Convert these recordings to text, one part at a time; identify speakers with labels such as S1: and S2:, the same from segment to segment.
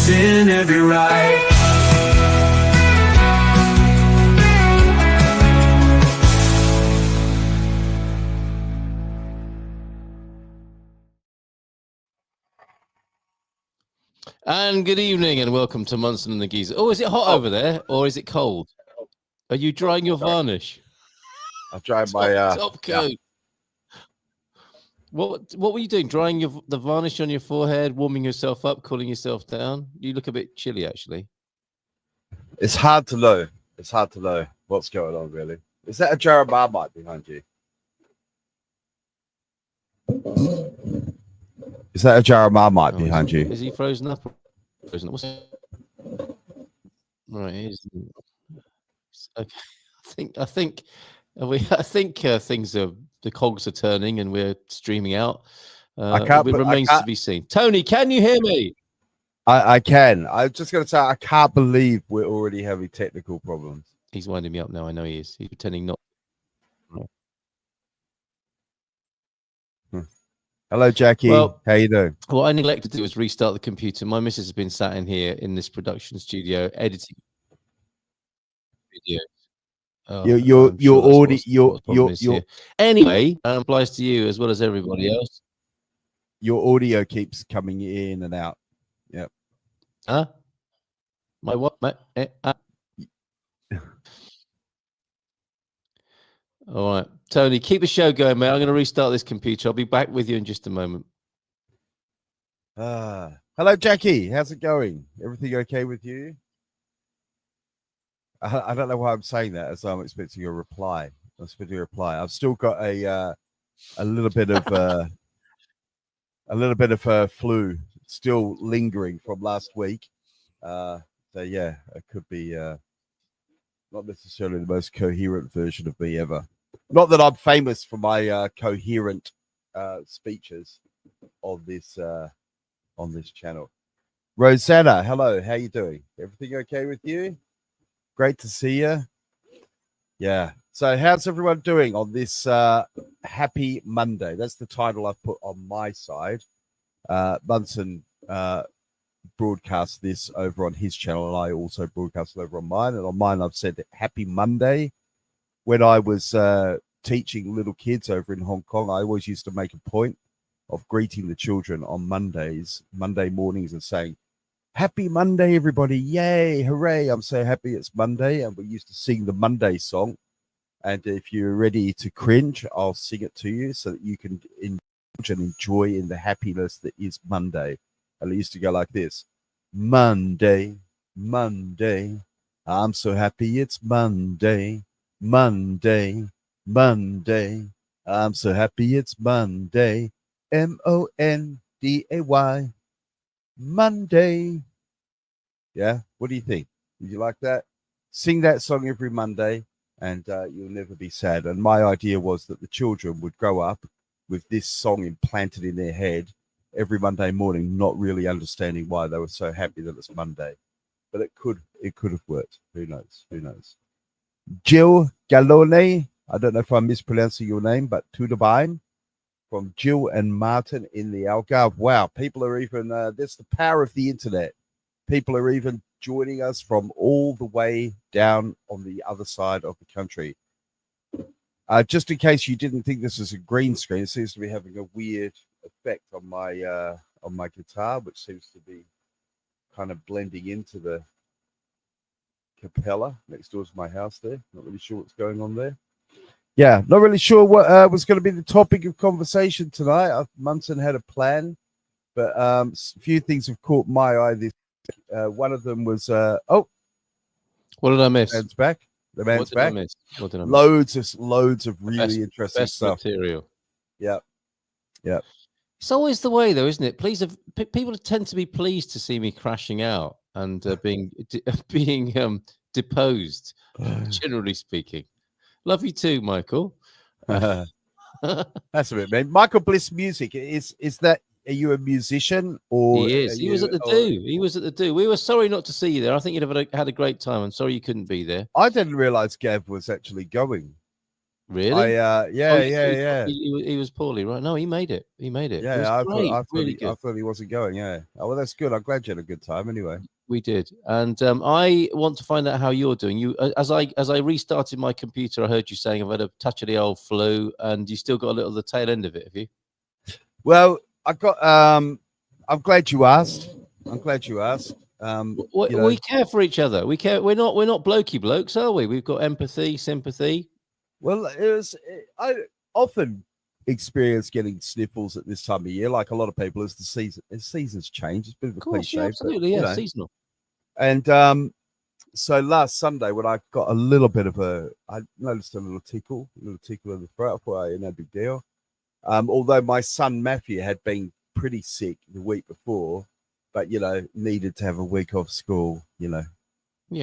S1: in every ride.
S2: And good evening and welcome to Munson and the Geeza. Oh, is it hot over there or is it cold? Are you drying your varnish?
S3: I've dried my
S2: top coat. Yeah. What were you doing? Drying the varnish on your forehead, warming yourself up, cooling yourself down? You look a bit chilly, actually.
S3: It's hard to know. It's hard to know what's going on, really. Is that a jar of Marmite behind you? Is that a jar of Marmite behind you?
S2: Is he frozen up? What's it? Right. Okay. I think things are, the cogs are turning and we're streaming out. It remains to be seen. Tony, can you hear me?
S3: I can. I was just going to say, I can't believe we're already having technical problems.
S2: He's winding me up now. I know he is. He's pretending not.
S3: Hello, Jackie.
S2: Well,
S3: how you doing?
S2: What I neglected to do was restart the computer. My missus has been sat in here in this production studio editing videos.
S3: Anyway,
S2: applies to you as well as everybody else.
S3: Your audio keeps coming in and out. Yep.
S2: Huh? My what? All right, Tony, keep the show going, mate. I'm going to restart this computer. I'll be back with you in just a moment.
S3: Hello, Jackie. How's it going? Everything okay with you? I don't know why I'm saying that, as I'm expecting a reply. I've still got a little bit of flu still lingering from last week. So yeah, it could be not necessarily the most coherent version of me ever. Not that I'm famous for my coherent speeches on this channel. Rosanna, hello. How you doing? Everything okay with you? Great to see you. Yeah. So how's everyone doing on this happy Monday? That's the title I've put on my side. Munson broadcasts this over on his channel, and I also broadcast it over on mine. And on mine, I've said happy Monday. When I was teaching little kids over in Hong Kong, I always used to make a point of greeting the children on Monday mornings, and saying, happy Monday, everybody. Yay, hooray. I'm so happy it's Monday. And we used to sing the Monday song. And if you're ready to cringe, I'll sing it to you so that you can indulge and enjoy in the happiness that is Monday. And it used to go like this. Monday, Monday. I'm so happy it's Monday. Monday, Monday. I'm so happy it's Monday. Monday. Monday. Yeah, what do you think? Did you like that? Sing that song every Monday and you'll never be sad. And my idea was that the children would grow up with this song implanted in their head every Monday morning, not really understanding why they were so happy that it's Monday. But it could have worked. Who knows? Jill Gallone, I don't know if I'm mispronouncing your name, but Tudabine from Jill and Martin in the Algarve. Wow, people are even, that's the power of the internet. People are even joining us from all the way down on the other side of the country. Just in case you didn't think this was a green screen, it seems to be having a weird effect on my guitar, which seems to be kind of blending into the Capella next door to my house there. Not really sure what's going on there. Yeah, not really sure what was going to be the topic of conversation tonight. Munson had a plan, but a few things have caught my eye. One of them was what
S2: did I miss?
S3: Man's back. The man's back.
S2: What did I miss?
S3: Loads of really interesting stuff.
S2: Material.
S3: Yeah.
S2: It's always the way, though, isn't it? People tend to be pleased to see me crashing out and being deposed. Generally speaking, love you too, Michael.
S3: That's a bit, man. Michael Bliss Music, is that? Are you a musician or?
S2: He is. He was at the Do. He was at the Do. We were sorry not to see you there. I think you'd have had a great time. I'm sorry you couldn't be there.
S3: I didn't realize Gav was actually going.
S2: Really?
S3: Yeah.
S2: He was poorly, right? No, he made it. He made it. It was
S3: I
S2: great.
S3: thought
S2: Really good.
S3: I thought he wasn't going. Yeah. Oh, well, that's good. I'm glad you had a good time. Anyway,
S2: We did, and I want to find out how you're doing. You, as I restarted my computer, I heard you saying I've had a touch of the old flu, and you still got a little of the tail end of it, have you?
S3: well, I got. I'm glad you asked. I'm glad you asked.
S2: We care for each other. We care. We're not blokey blokes, are we? We've got empathy, sympathy.
S3: Well, I often experience getting sniffles at this time of year, like a lot of people, as seasons change. It's a bit of a cliche,
S2: yeah, absolutely,
S3: but,
S2: yeah, seasonal.
S3: And so last Sunday, when I got a little bit of I noticed a little tickle in the throat. I thought, no big deal. Although my son Matthew had been pretty sick the week before, but needed to have a week off school.
S2: Yeah,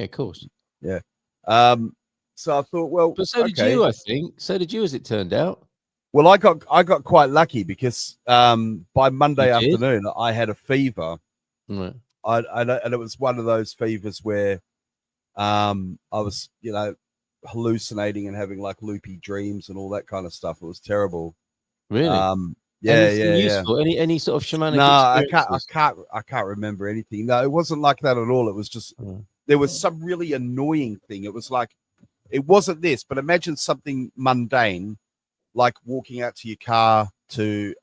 S2: of course.
S3: Yeah. So I thought, well,
S2: but so did you. I think so did you, as it turned out.
S3: Well, I got quite lucky because by Monday afternoon I had a fever.
S2: Right.
S3: And it was one of those fevers where I was, hallucinating and having like loopy dreams and all that kind of stuff. It was terrible.
S2: Really? Useful? Any sort of shamanic?
S3: No, I can't remember anything. No, it wasn't like that at all. It was just there was some really annoying thing. It was like it wasn't this, but imagine something mundane, like walking out to your car to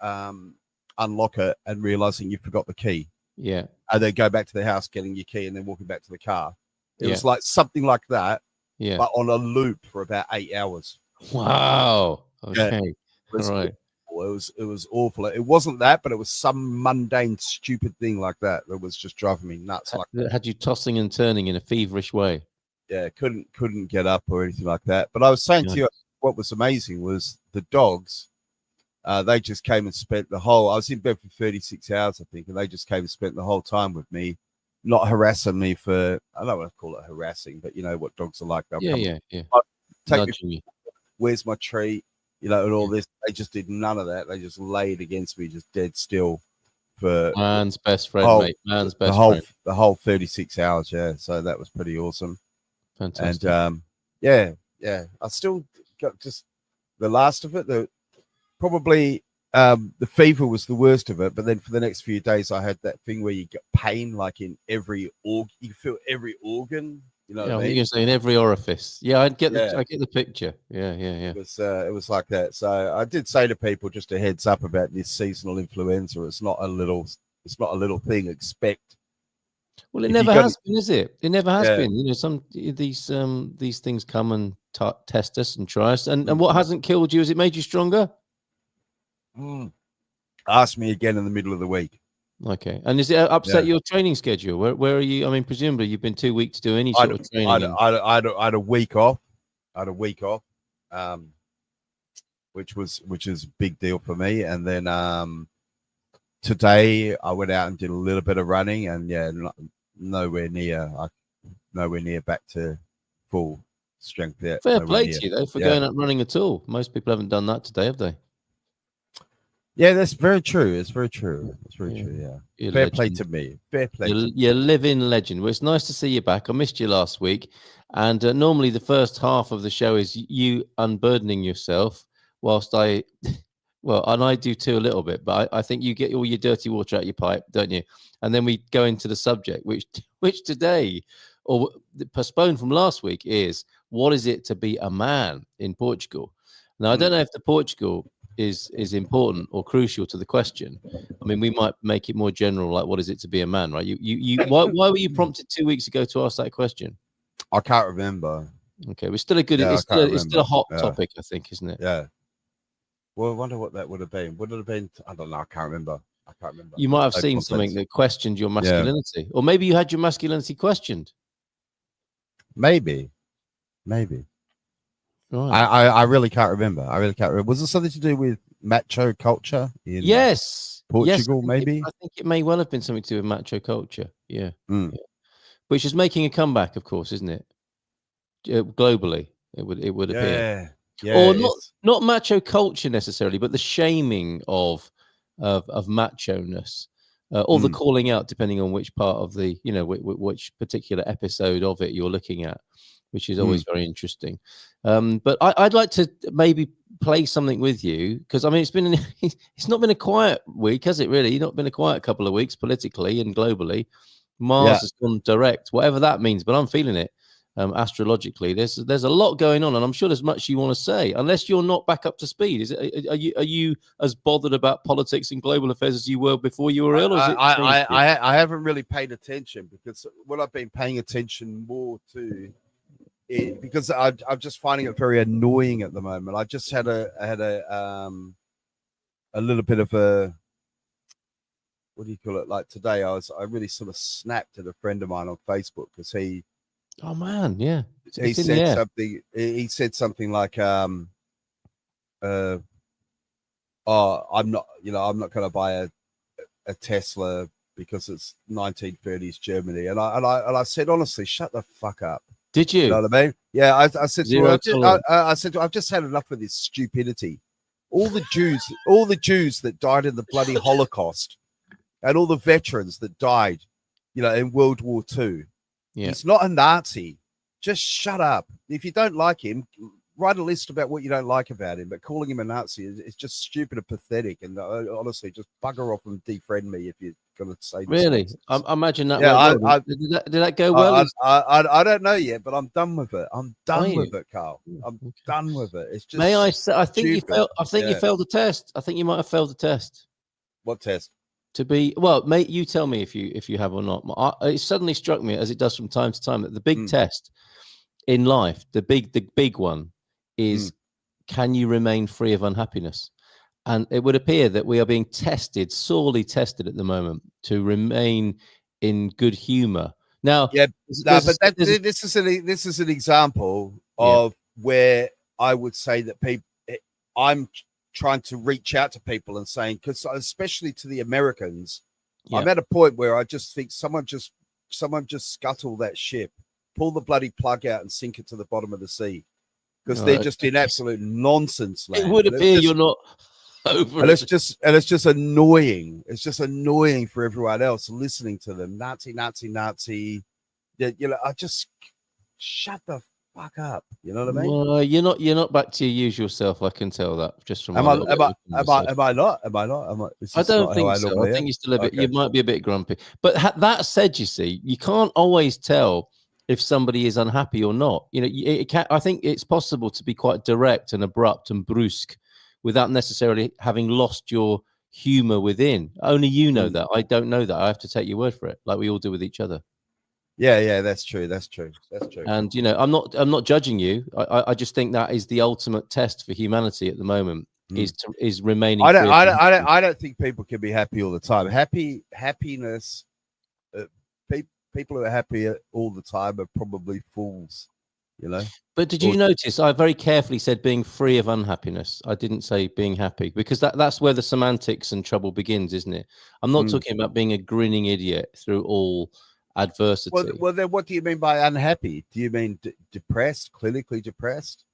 S3: unlock it and realizing you forgot the key.
S2: Yeah.
S3: And then go back to the house, getting your key, and then walking back to the car. It was like something like that, but on a loop for about 8 hours.
S2: Wow. Okay.
S3: Yeah. It was awful. It wasn't that, but it was some mundane, stupid thing like that was just driving me nuts.
S2: That had you tossing and turning in a feverish way.
S3: Yeah, couldn't get up or anything like that. But I was saying to you, what was amazing was the dogs. They just came and spent I was in bed for 36 hours, I think, and they just came and spent the whole time with me, not harassing me for, I don't want to call it harassing, but you know what dogs are like.
S2: Yeah.
S3: Take me, where's my treat? And all this. They just did none of that. They just laid against me, just dead still for
S2: man's best friend, mate. Man's best friend.
S3: The whole 36 hours, yeah. So that was pretty awesome.
S2: Fantastic.
S3: And yeah. I still got just the last of it. Probably the fever was the worst of it, but then for the next few days I had that thing where you get pain like in every organ. You feel every organ. You know what I mean?
S2: You're saying every orifice. Yeah, I get the picture. Yeah.
S3: It was like that. So I did say to people, just a heads up about this seasonal influenza. It's not a little thing. Expect.
S2: Well, it never has been, is it? It never has been. Some these things come and test us and try us. And what hasn't killed you? Has it made you stronger?
S3: Ask me again in the middle of the week.
S2: Okay. And is it upset your training schedule? Where are you? I mean, presumably you've been 2 weeks to do any sort of training.
S3: I had a week off. Which is a big deal for me. And then today I went out and did a little bit of running, and nowhere near back to full strength yet.
S2: Fair play to you though for going out running at all. Most people haven't done that today, have they?
S3: Yeah, that's very true. It's very true. Yeah. Fair play to me. Fair play.
S2: You're a living legend. Well, it's nice to see you back. I missed you last week. And normally the first half of the show is you unburdening yourself whilst and I do too a little bit, but I think you get all your dirty water out your pipe, don't you? And then we go into the subject, which today, or postponed from last week, is what is it to be a man in Portugal? Now, I don't know if the Portugal is important or crucial to the question. I mean, we might make it more general, like what is it to be a man, right? Why were you prompted 2 weeks ago to ask that question?
S3: I can't remember.
S2: Okay, but still a good. It's still a hot topic, I think, isn't it?
S3: Yeah. Well, I wonder what that would have been. Would it have been? I don't know. I can't remember.
S2: You might have seen something that questioned your masculinity, or maybe you had your masculinity questioned.
S3: Maybe. Right. I really can't remember. Was it something to do with macho culture in Portugal? Maybe.
S2: I think it may well have been something to do with macho culture. Yeah. Which is making a comeback, of course, isn't it? Globally, it would appear.
S3: Yeah.
S2: Or not macho culture necessarily, but the shaming of macho-ness, or the calling out, depending on which part of the which particular episode of it you're looking at. which is always very interesting. But I'd like to maybe play something with you, because I mean it's not been a quiet week, has it? Really, not been a quiet couple of weeks politically and globally. Mars has gone direct, whatever that means, but I'm feeling it. Astrologically, there's a lot going on, and I'm sure there's much you want to say, unless you're not back up to speed. Are you as bothered about politics and global affairs as you were before you were ill? Or
S3: I haven't really paid attention, because what I've been paying attention more to, because I'm just finding it very annoying at the moment. I just had a little bit of a, what do you call it? Like today, I really sort of snapped at a friend of mine on Facebook, because he.
S2: Oh man, yeah.
S3: He said something. He said something like, "Oh, I'm not going to buy a Tesla because it's 1930s Germany." And I said, honestly, shut the fuck up.
S2: Did you?
S3: You know what I mean? Yeah, I said to him, I said, I've just had enough of this stupidity. All the Jews that died in the bloody Holocaust, and all the veterans that died, in World War II. Yeah. He's not a Nazi. Just shut up. If you don't like him, write a list about what you don't like about him. But calling him a Nazi is just stupid and pathetic. And honestly, just bugger off and defriend me if you're going to say this.
S2: Really? I imagine that. Yeah, did that go well?
S3: I don't know yet, but I'm done with it. I'm done with it, Carl. I'm done with it. It's just.
S2: May I say? I think you failed. I think you failed the test. I think you might have failed the test.
S3: What test?
S2: To be mate, you tell me if you have or not. It suddenly struck me, as it does from time to time, that the big test in life, the big one, is can you remain free of unhappiness? And it would appear that we are being tested, sorely tested at the moment, to remain in good humor. Now,
S3: this is an example of where I would say that I'm trying to reach out to people and saying, because especially to the Americans, I'm at a point where I just think someone just scuttle that ship, pull the bloody plug out and sink it to the bottom of the sea, because they're just in absolute nonsense land.
S2: It would appear you're not over
S3: and it's just annoying. It's just annoying for everyone else listening to them. Nazi. I just shut the fuck up. You know what I mean?
S2: Well, you're not back to your usual self. I can tell that just from.
S3: Am I not?
S2: I don't think so. I think you're still a bit. You might be a bit grumpy. But that said, you see, you can't always tell if somebody is unhappy or not. I think it's possible to be quite direct and abrupt and brusque without necessarily having lost your humor within. Only you know that. I don't know that. I have to take your word for it, like we all do with each other.
S3: Yeah, that's true.
S2: And I'm not judging you. I just think that is the ultimate test for humanity at the moment. Is remaining.
S3: I don't think people can be happy all the time. Happiness. People who are happy all the time are probably fools.
S2: But did you notice I very carefully said being free of unhappiness? I didn't say being happy, because that's where the semantics and trouble begins, isn't it? I'm not talking about being a grinning idiot through all adversity.
S3: Well, then what do you mean by unhappy? Do you mean depressed, clinically depressed?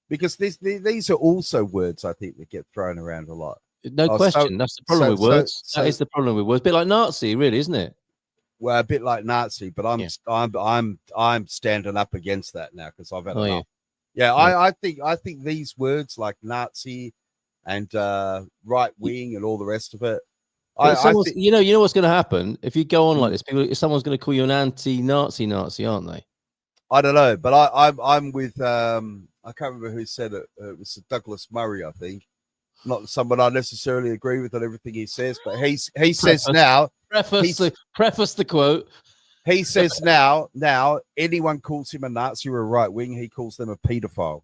S3: Because these are also words, I think, that get thrown around a lot.
S2: No question. That's the problem with words. That is the problem with words. A bit like Nazi, really, isn't it?
S3: Well, a bit like Nazi, but I'm standing up against that now, because I've had enough. Yeah, I think these words like Nazi and right wing and all the rest of it.
S2: You know what's going to happen if you go on like this. Someone's going to call you an anti-Nazi, aren't they?
S3: I don't know, but I'm with I can't remember who said it. It was Douglas Murray, I think. Not someone I necessarily agree with on everything he says, but he says now.
S2: Preface the quote.
S3: He says now anyone calls him a Nazi or a right wing, he calls them a paedophile.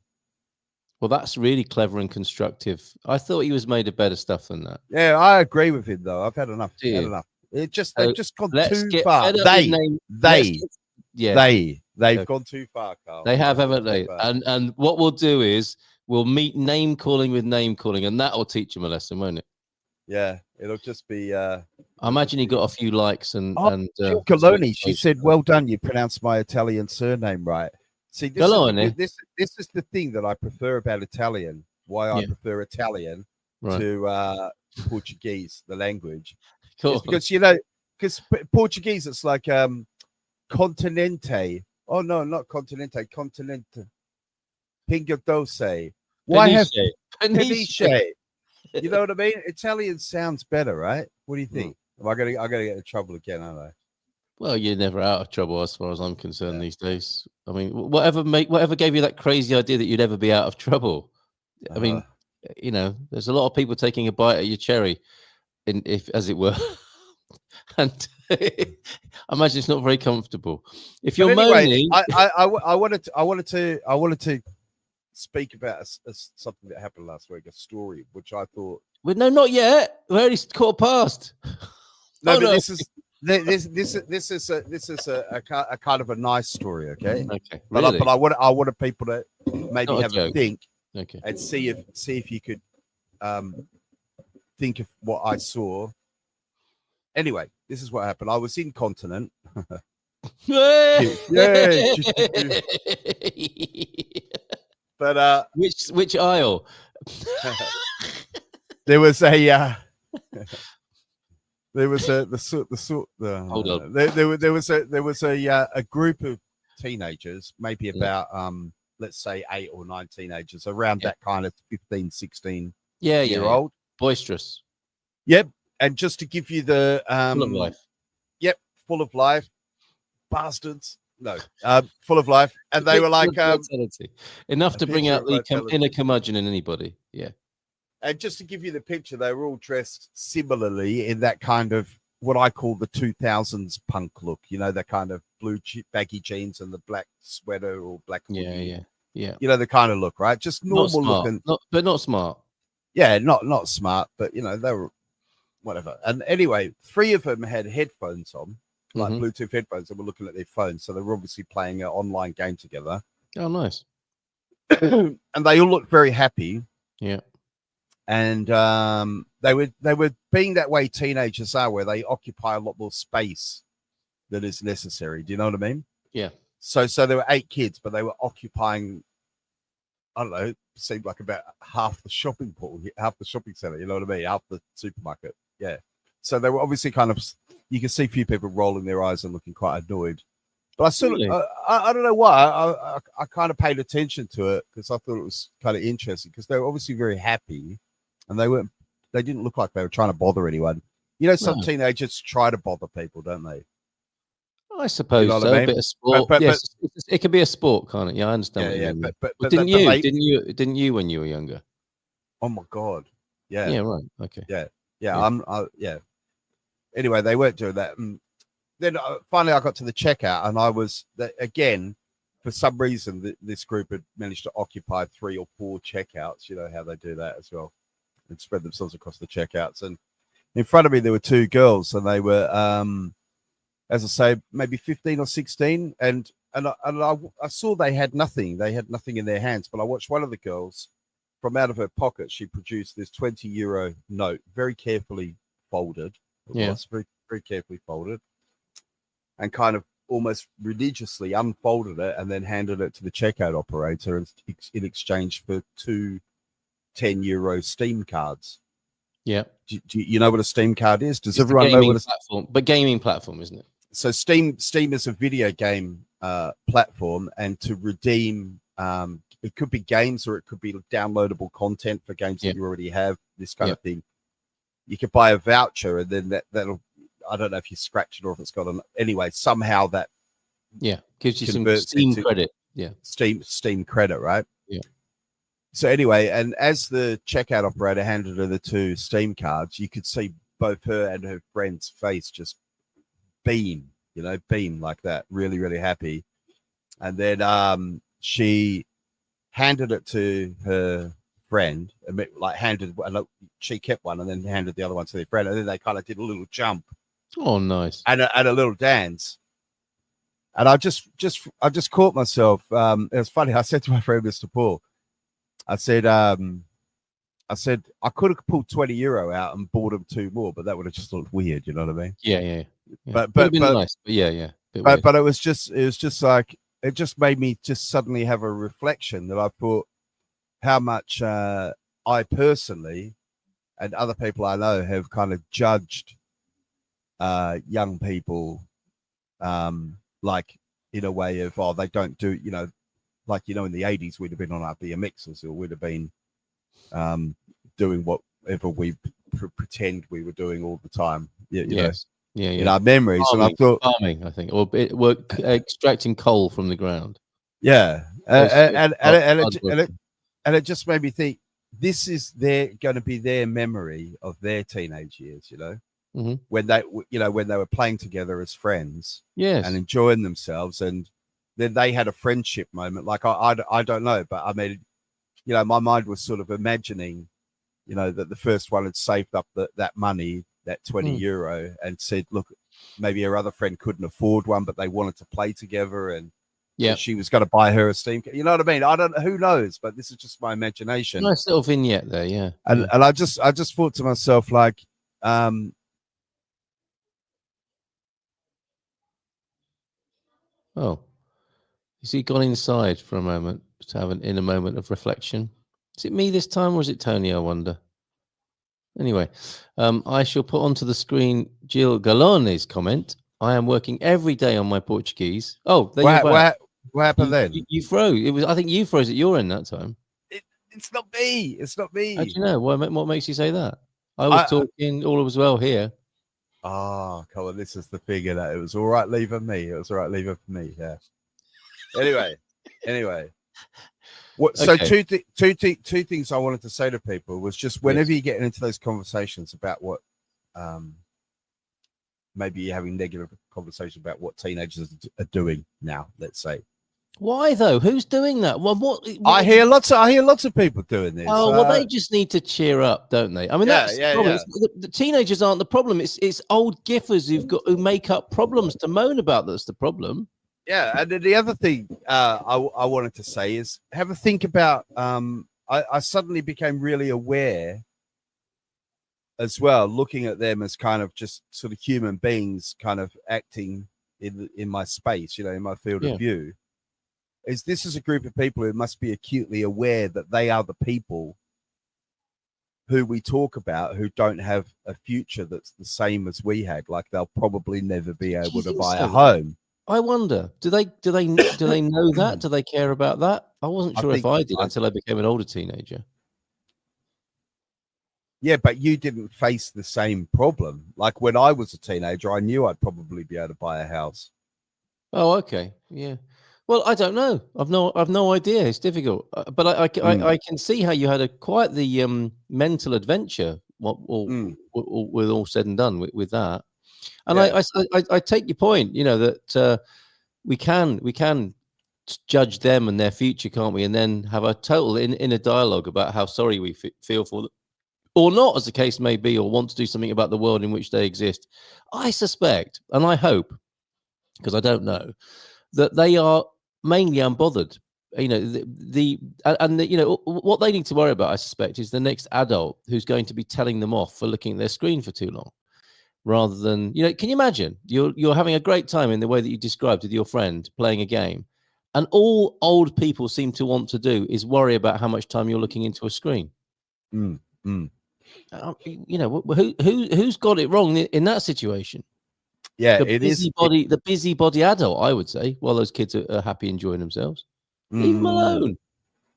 S2: Well, that's really clever and constructive. I thought he was made of better stuff than that.
S3: Yeah, I agree with him though. I've had enough. They've just gone too far. They've gone too far, Carl.
S2: They have, haven't they? And what we'll do is we'll meet name calling with name calling, and that will teach him a lesson, won't it?
S3: Yeah, it'll just be. I
S2: imagine he got a few likes and.
S3: Coloni, she said, "Well done, you pronounced my Italian surname right." See, this is the thing that I prefer about Italian. Why I prefer Italian to Portuguese, the language. Cool. Because Portuguese, it's like continente. Oh no, not continente, continente. Pingo doce. Why have paniche? You know what I mean? Italian sounds better, right? What do you think? I gotta get in trouble again, aren't I?
S2: Well, you're never out of trouble as far as I'm concerned these days. I mean, whatever gave you that crazy idea that you'd ever be out of trouble? I mean, you know, there's a lot of people taking a bite at your cherry, if as it were, and I imagine it's not very comfortable. If you're moaning,
S3: I wanted to speak about something that happened last week, a story which I thought.
S2: Well, no, not yet. We're only quarter past.
S3: No, but this is a kind of a nice story, okay?
S2: Okay,
S3: but
S2: really?
S3: I wanted people to maybe have a think,
S2: okay,
S3: and see if you could think of what I saw. Anyway, this is what happened. I was incontinent. Yeah. But
S2: which aisle?
S3: There was a hold on. There was a group of teenagers, maybe about let's say 8 or 9 teenagers, around that kind of 15, 16 year old.
S2: Boisterous.
S3: Yep. And just to give you the
S2: full of life.
S3: Yep, full of life. Bastards. No, full of life. And they were like
S2: enough to bring out the inner curmudgeon in anybody. Yeah.
S3: And just to give you the picture, they were all dressed similarly in that kind of what I call the 2000s punk look. You know, that kind of blue baggy jeans and the black sweater or black hoodie. Yeah. You know, the kind of look, right? Just normal looking.
S2: But not smart.
S3: Yeah, not smart, but, you know, they were whatever. And anyway, 3 of them had headphones on, like Bluetooth headphones, and were looking at their phones. So they were obviously playing an online game together.
S2: Oh, nice.
S3: And they all looked very happy.
S2: Yeah.
S3: And they were being that way teenagers are, where they occupy a lot more space than is necessary. Do you know what I mean?
S2: Yeah.
S3: So there were 8 kids, but they were occupying, I don't know, seemed like about half the shopping center. You know what I mean? Half the supermarket. Yeah. So they were obviously kind of, you can see a few people rolling their eyes and looking quite annoyed. But I sort of, I don't know why. I kind of paid attention to it because I thought it was kind of interesting, because they were obviously very happy. And they didn't look like they were trying to bother anyone. You know, some teenagers try to bother people, don't they?
S2: I suppose so. A bit of sport. Yes, it could be a sport, can't it? Yeah, I understand.
S3: Yeah. But
S2: didn't you when you were younger?
S3: Oh my God. Yeah.
S2: Yeah. Right. Okay.
S3: Yeah. Anyway, they weren't doing that. And then finally, I got to the checkout, and I was again, for some reason, this group had managed to occupy 3 or 4 checkouts. You know how they do that as well, and spread themselves across the checkouts. And in front of me, there were 2 girls, and they were, as I say, maybe 15 or 16. And I saw they had nothing. They had nothing in their hands. But I watched one of the girls, from out of her pocket, she produced this €20 note, very carefully folded. It was very, very carefully folded, and kind of almost religiously unfolded it and then handed it to the checkout operator in exchange for 2 €10 Steam cards.
S2: Yeah.
S3: Do you know what a Steam card is? Does everyone know what a
S2: platform? But gaming platform, isn't it?
S3: So Steam is a video game platform, and to redeem, it could be games or it could be downloadable content for games that you already have. This kind of thing. You could buy a voucher, and then that'll. I don't know if you scratch it or if it's got an. Anyway, somehow that.
S2: Yeah, gives you some Steam credit. Yeah,
S3: Steam credit, right?
S2: Yeah.
S3: So anyway, and as the checkout operator handed her the 2 Steam cards, you could see both her and her friend's face just beam like that, really, really happy. And then she handed it to her friend, and she kept one and then handed the other one to their friend, and then they kind of did a little jump.
S2: Oh, nice.
S3: And a little dance. And I just caught myself. It was funny. I said to my friend, Mr. Paul, I said I could have pulled €20 out and bought them 2 more, but that would have just looked weird. You know what I mean?
S2: Yeah.
S3: But
S2: nice. But yeah.
S3: But it was just like, it just made me just suddenly have a reflection that I thought how much I personally and other people I know have kind of judged young people like in a way of, oh, they don't do, like, in the 80s, we'd have been on our BMXs, or we'd have been doing whatever we pretend we were doing all the time.
S2: Yes. Yeah.
S3: In our memories.
S2: Farming,
S3: And I thought,
S2: farming, I think, or extracting coal from the ground.
S3: yeah. And
S2: Hard
S3: it just made me think, this is going to be their memory of their teenage years,
S2: Mm-hmm.
S3: when they were playing together as friends,
S2: Yes.
S3: and enjoying themselves, and then they had a friendship moment. Like I don't know, but I mean, my mind was sort of imagining, that the first one had saved up that money, that 20 euro, and said, look, maybe her other friend couldn't afford one, but they wanted to play together, and she was going to buy her a Steam. You know what I mean? I don't know, who knows, but this is just my imagination.
S2: Nice little vignette there, yeah.
S3: And I just thought to myself, like,
S2: oh, has he gone inside for a moment to have an inner moment of reflection? Is it me this time, or is it Tony, I wonder? Anyway, I shall put onto the screen Jill Galone's comment. I am working every day on my Portuguese. Oh, there you go.
S3: What happened then?
S2: You froze. I think you froze at your end that time.
S3: It's not me. It's not me.
S2: How do you know? What makes you say that? I was talking, all was well here.
S3: Oh, come on. This is the figure that it was all right leaving me. It was all right leaving for me. Yeah. Anyway. What? Okay. So two things I wanted to say to people was just whenever you're getting into those conversations about what, maybe you're having negative conversation about what teenagers are doing now, let's say.
S2: Why though? Who's doing that? What
S3: I hear lots of people doing this.
S2: Oh, well, they just need to cheer up, don't they? I mean, that's the problem. The teenagers aren't the problem. It's old giffers who make up problems to moan about. That's the problem.
S3: Yeah, and then the other thing I wanted to say is have a think about. I suddenly became really aware as well, looking at them as kind of just sort of human beings, kind of acting in my space, in my field of view. This is a group of people who must be acutely aware that they are the people who we talk about who don't have a future that's the same as we had. Like they'll probably never be able to buy a home.
S2: I wonder, do they know that? Do they care about that? I wasn't sure if I did until I became an older teenager.
S3: Yeah, but you didn't face the same problem. Like when I was a teenager, I knew I'd probably be able to buy a house.
S2: Oh, okay. Yeah. Well, I don't know. I've no idea. It's difficult, but I can see how you had quite the mental adventure. With all said and done with that, and I take your point. That we can judge them and their future, can't we? And then have a total inner dialogue about how sorry we feel for them, or not, as the case may be, or want to do something about the world in which they exist. I suspect, and I hope, because I don't know, that they are mainly unbothered. What they need to worry about, I suspect, is the next adult who's going to be telling them off for looking at their screen for too long, rather than, can you imagine you're having a great time in the way that you described with your friend playing a game, and all old people seem to want to do is worry about how much time you're looking into a screen. Who's got it wrong in that situation?
S3: Yeah,
S2: the busybody adult, I would say, while those kids are happy enjoying themselves. Leave them alone.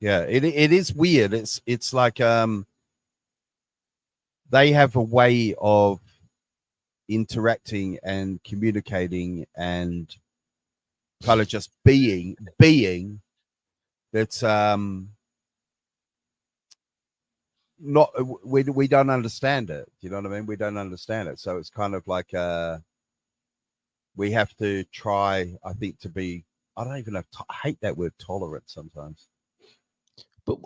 S3: Yeah, it is weird. It's like they have a way of interacting and communicating and kind of just being that's not we don't understand it. You know what I mean? We don't understand it. So it's kind of like we have to try, I think, to be, I don't even know, I hate that word tolerant sometimes.
S2: But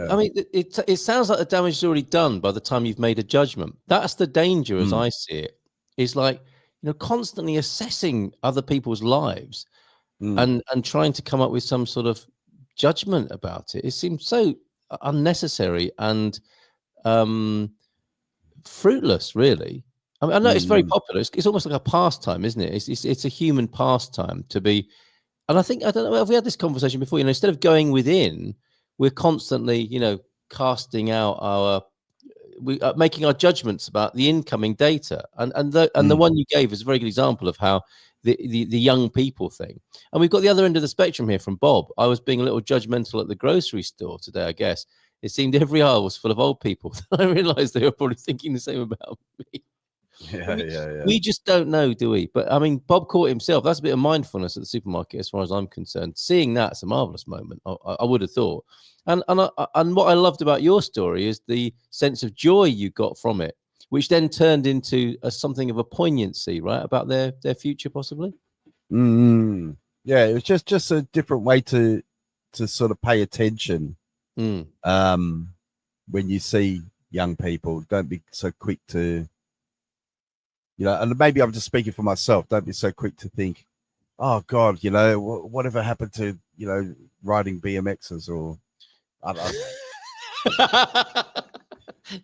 S2: I mean, it sounds like the damage is already done by the time you've made a judgment. That's the danger, as I see it, is like, constantly assessing other people's lives and trying to come up with some sort of judgment about it. It seems so unnecessary and fruitless, really. I mean, I know it's very popular. It's almost like a pastime, isn't it? It's a human pastime to be. And I don't know if we had this conversation before. Instead of going within, we're constantly, casting out making our judgments about the incoming data. And the one you gave is a very good example of how the young people thing. And we've got the other end of the spectrum here from Bob. I was being a little judgmental at the grocery store today, I guess. It seemed every aisle was full of old people. I realized they were probably thinking the same about me. We just don't know, do we? But I mean, Bob caught himself. That's a bit of mindfulness at the supermarket, as far as I'm concerned. Seeing that's a marvelous moment. I would have thought. And what I loved about your story is the sense of joy you got from it, which then turned into something of a poignancy, right, about their future, possibly.
S3: Yeah, it was just a different way to sort of pay attention. When you see young people, don't be so quick to, and maybe I'm just speaking for myself. Don't be so quick to think, oh God, whatever happened to, riding BMXs or, I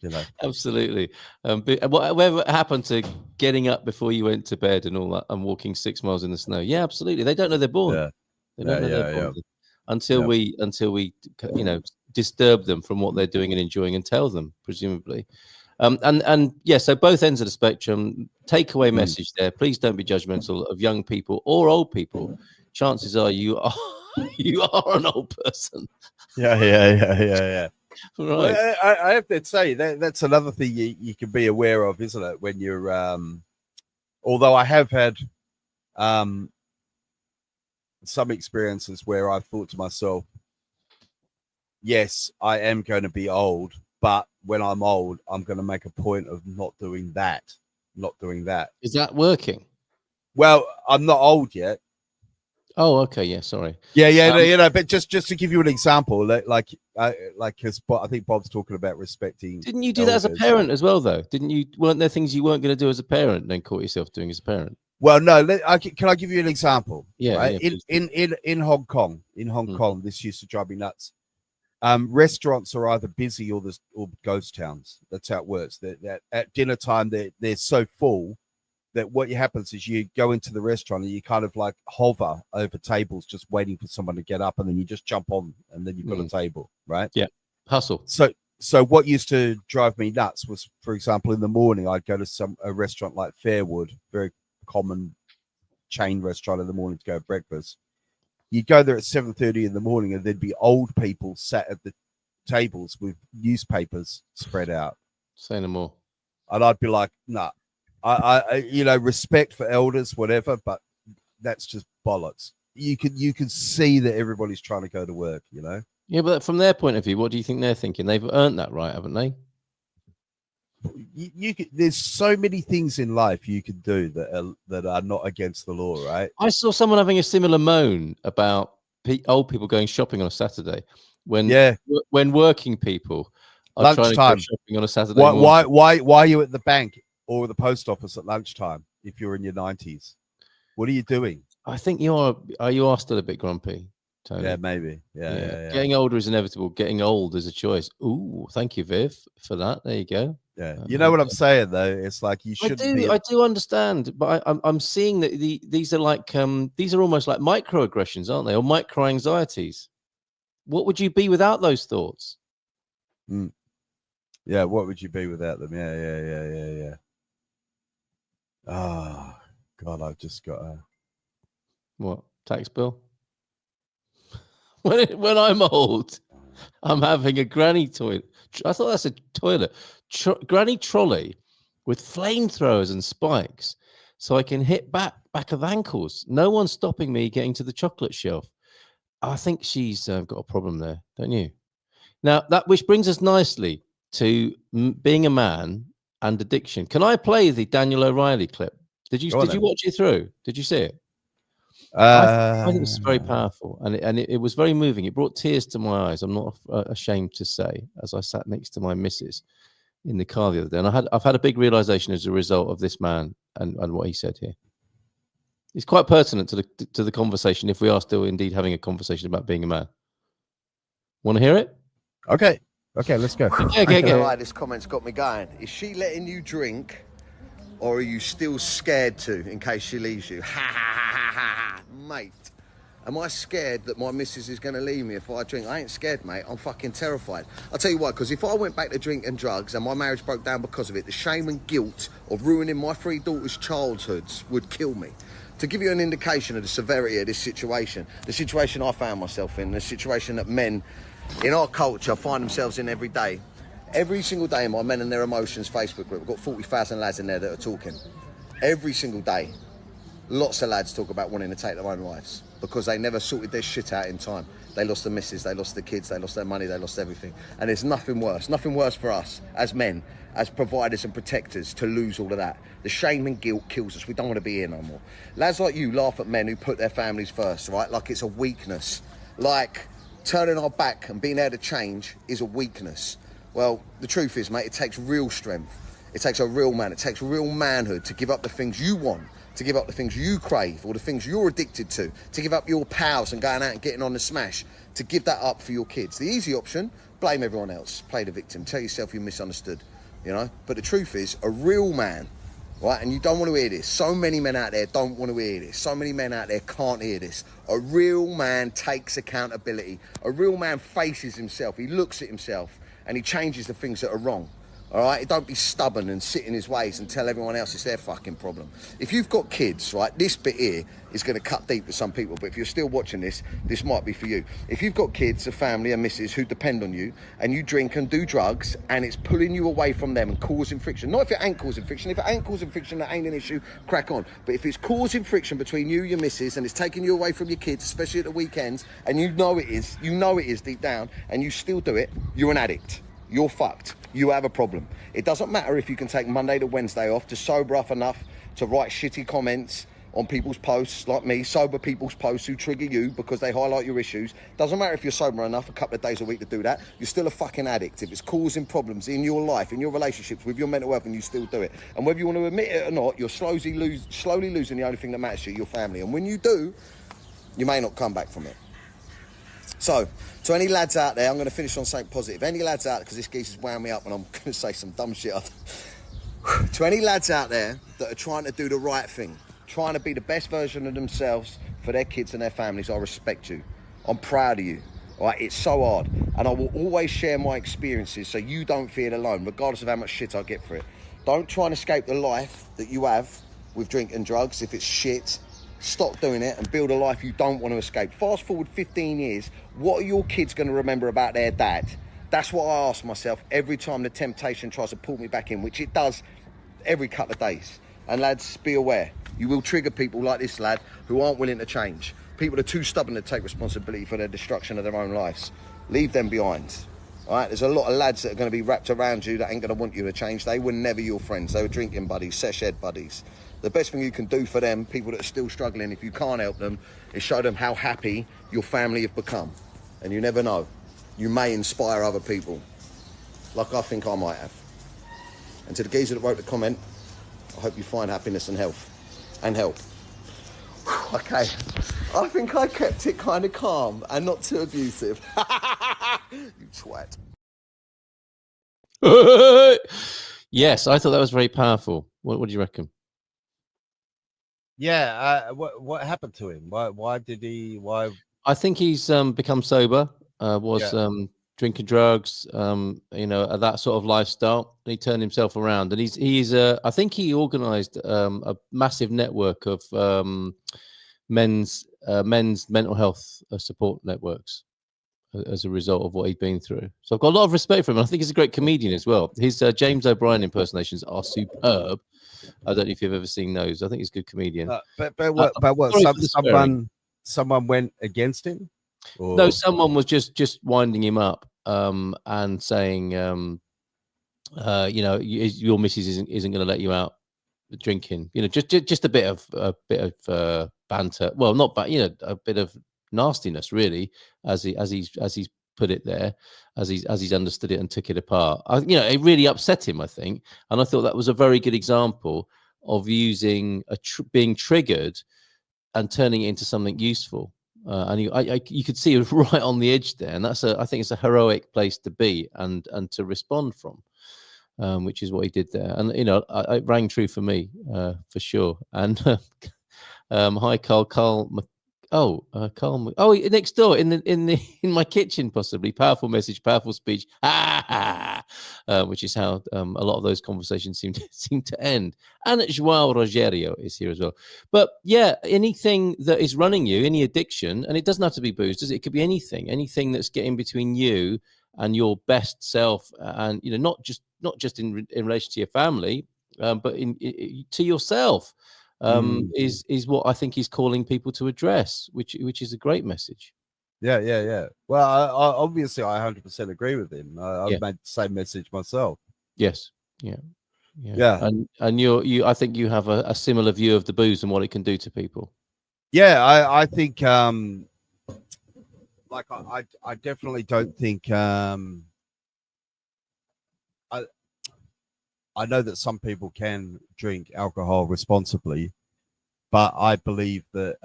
S3: don't know.
S2: Absolutely. Whatever happened to getting up before you went to bed and all that, and walking 6 miles in the snow? Yeah, absolutely. They don't know they're born.
S3: Yeah.
S2: They don't know they're born until we disturb them from what they're doing and enjoying and tell them, presumably. And yeah, so both ends of the spectrum. Takeaway message there: please don't be judgmental of young people or old people. Chances are you are an old person.
S3: Yeah.
S2: Right.
S3: Well, I have to say that's another thing you can be aware of, isn't it? When you're, although I have had some experiences where I thought to myself, yes, I am going to be old, but when I'm old, I'm going to make a point of not doing that.
S2: Is that working?
S3: Well, I'm not old yet.
S2: Oh, okay. Yeah, sorry.
S3: Yeah. But just to give you an example, like, because I think Bob's talking about respecting.
S2: Didn't you do that as a parent as well, though? Didn't you? Weren't there things you weren't going to do as a parent, and then caught yourself doing as a parent?
S3: Well, no. Can I give you an example?
S2: Yeah.
S3: Right?
S2: Yeah,
S3: in Hong Kong, this used to drive me nuts. Restaurants are either busy or ghost towns. That's how it works. That at dinner time they're so full that what happens is you go into the restaurant and you kind of like hover over tables just waiting for someone to get up, and then you just jump on and then you've got a table, right?
S2: Yeah. Hustle.
S3: So what used to drive me nuts was, for example, in the morning I'd go to a restaurant like Fairwood, very common chain restaurant in the morning to go have breakfast. You'd go there at 7:30 in the morning and there'd be old people sat at the tables with newspapers spread out.
S2: Say no more.
S3: And I'd be like, nah. I respect for elders, whatever, but that's just bollocks. You can see that everybody's trying to go to work,
S2: Yeah, but from their point of view, what do you think they're thinking? They've earned that right, haven't they?
S3: There's so many things in life you can do that are not against the law, right?
S2: I saw someone having a similar moan about old people going shopping on a Saturday when working people are trying to go shopping on a Saturday.
S3: Why are you at the bank or the post office at lunchtime if you're in your 90s? What are you doing?
S2: I think you are still a bit grumpy, Tony.
S3: Yeah, maybe. Yeah.
S2: Getting older is inevitable. Getting old is a choice. Ooh, thank you, Viv, for that. There you go.
S3: Yeah, you know what I'm saying though. It's like you shouldn't.
S2: I do understand, but I'm seeing that these are like these are almost like microaggressions, aren't they, or micro anxieties? What would you be without those thoughts?
S3: Yeah, what would you be without them? Yeah. Oh God, I've just got a
S2: what tax bill? When I'm old, I'm having a granny toilet. I thought that's a toilet. Granny trolley with flamethrowers and spikes, so I can hit back of ankles. No one's stopping me getting to the chocolate shelf. I think she's got a problem there, don't you? Now which brings us nicely to being a man and addiction. Can I play the Daniel O'Reilly clip? Did you watch it through? Did you see it? I think it's very powerful, and it was very moving. It brought tears to my eyes. I'm not ashamed to say, as I sat next to my missus in the car the other day, and I've had a big realization as a result of this man and what he said here. It's quite pertinent to the conversation if we are still indeed having a conversation about being a man. Want to hear it?
S3: Okay, let's go.
S1: Okay. Right, this comment's got me going. Is she letting you drink, or are you still scared to in case she leaves you? Ha ha ha ha ha, mate. Am I scared that my missus is going to leave me if I drink? I ain't scared, mate. I'm fucking terrified. I'll tell you why, because if I went back to drink and drugs and my marriage broke down because of it, the shame and guilt of ruining my 3 daughters' childhoods would kill me. To give you an indication of the severity of this situation, the situation I found myself in, the situation that men in our culture find themselves in every day. Every single day in my Men and Their Emotions Facebook group, we've got 40,000 lads in there that are talking. Every single day, lots of lads talk about wanting to take their own lives because they never sorted their shit out in time. They lost the missus, they lost the kids, they lost their money, they lost everything. And there's nothing worse for us as men, as providers and protectors, to lose all of that. The shame and guilt kills us. We don't want to be here no more. Lads like you laugh at men who put their families first, right? Like it's a weakness. Like turning our back and being able to change is a weakness. Well, the truth is, mate, it takes real strength. It takes a real man. It takes real manhood to give up the things you want, to give up the things you crave or the things you're addicted to give up your pals and going out and getting on the smash, to give that up for your kids. The easy option, blame everyone else, play the victim, tell yourself you're misunderstood, you know? But the truth is, a real man, right, and you don't want to hear this. So many men out there don't want to hear this. So many men out there can't hear this. A real man takes accountability. A real man faces himself. He looks at himself and he changes the things that are wrong. All right, don't be stubborn and sit in his ways and tell everyone else it's their fucking problem. If you've got kids, right, this bit here is going to cut deep with some people, but if you're still watching this, this might be for you. If you've got kids, a family, a missus who depend on you, and you drink and do drugs, and it's pulling you away from them and causing friction. Not if it ain't causing friction. If it ain't causing friction, that ain't an issue, crack on. But if it's causing friction between you, your missus, and it's taking you away from your kids, especially at the weekends, and you know it is deep down, and you still do it, you're an addict. You're fucked. You have a problem. It doesn't matter if you can take Monday to Wednesday off to sober up enough to write shitty comments on people's posts, like me, sober people's posts who trigger you because they highlight your issues. Doesn't matter if you're sober enough a couple of days a week to do that. You're still a fucking addict. If it's causing problems in your life, in your relationships, with your mental health, and you still do it. And whether you want to admit it or not, you're slowly losing the only thing that matters to you, your family. And when you do, you may not come back from it. So, to any lads out there, I'm going to finish on something positive. Any lads out there, because this geezer's wound me up and I'm going to say some dumb shit. To any lads out there that are trying to do the right thing, trying to be the best version of themselves for their kids and their families, I respect you. I'm proud of you. All right, it's so hard. And I will always share my experiences so you don't feel alone, regardless of how much shit I get for it. Don't try and escape the life that you have with drink and drugs. If it's shit, stop doing it and build a life you don't want to escape. Fast forward 15 years, what are your kids going to remember about their dad? That's what I ask myself every time the temptation tries to pull me back in, which it does every couple of days. And lads, be aware. You will trigger people like this lad who aren't willing to change. People are too stubborn to take responsibility for their destruction of their own lives. Leave them behind. All right, there's a lot of lads that are going to be wrapped around you that ain't going to want you to change. They were never your friends. They were drinking buddies, sesh ed buddies. The best thing you can do for them, people that are still struggling, if you can't help them, is show them how happy your family have become. And you never know. You may inspire other people, like I think I might have. And to the geezer that wrote the comment, I hope you find happiness and health. And help. Okay, I think I kept it kind of calm and not too abusive. You twat.
S2: Yes, I thought that was very powerful. What do you reckon?
S3: Yeah, what happened to him? Why did he? Why?
S2: I think he's become sober. Drinking drugs, that sort of lifestyle. He turned himself around, and he's. I think he organised a massive network of men's mental health support networks as a result of what he'd been through. So I've got a lot of respect for him. I think he's a great comedian as well. His James O'Brien impersonations are superb. I don't know if you've ever seen those. I think he's a good comedian.
S3: But what? Someone went against him? Or?
S2: No, someone was just winding him up and saying, your missus isn't going to let you out drinking. Just a bit of banter. Well, not a bit of nastiness, really, as he's put it there, as he's understood it and took it apart. It really upset him, I think, and I thought that was a very good example of using being triggered and turning it into something useful. And you could see it right on the edge there, and I think it's a heroic place to be and to respond from, which is what he did there. And it rang true for me for sure. And hi, Carl Oh, calm. Oh, next door in in my kitchen, possibly. Powerful message, powerful speech. Which is how a lot of those conversations seem to end. And Joao Rogerio is here as well. But yeah, anything that is running you, any addiction, and it doesn't have to be booze, does it? It could be anything that's getting between you and your best self, and not just in relation to your family, but to yourself. Is what I think he's calling people to address, which is a great message.
S3: Yeah. Well, I obviously I 100% agree with him. I've made the same message myself.
S2: Yes. Yeah. And I think you have a similar view of the booze and what it can do to people.
S3: Yeah, I think like I definitely don't think I know that some people can drink alcohol responsibly, but I believe that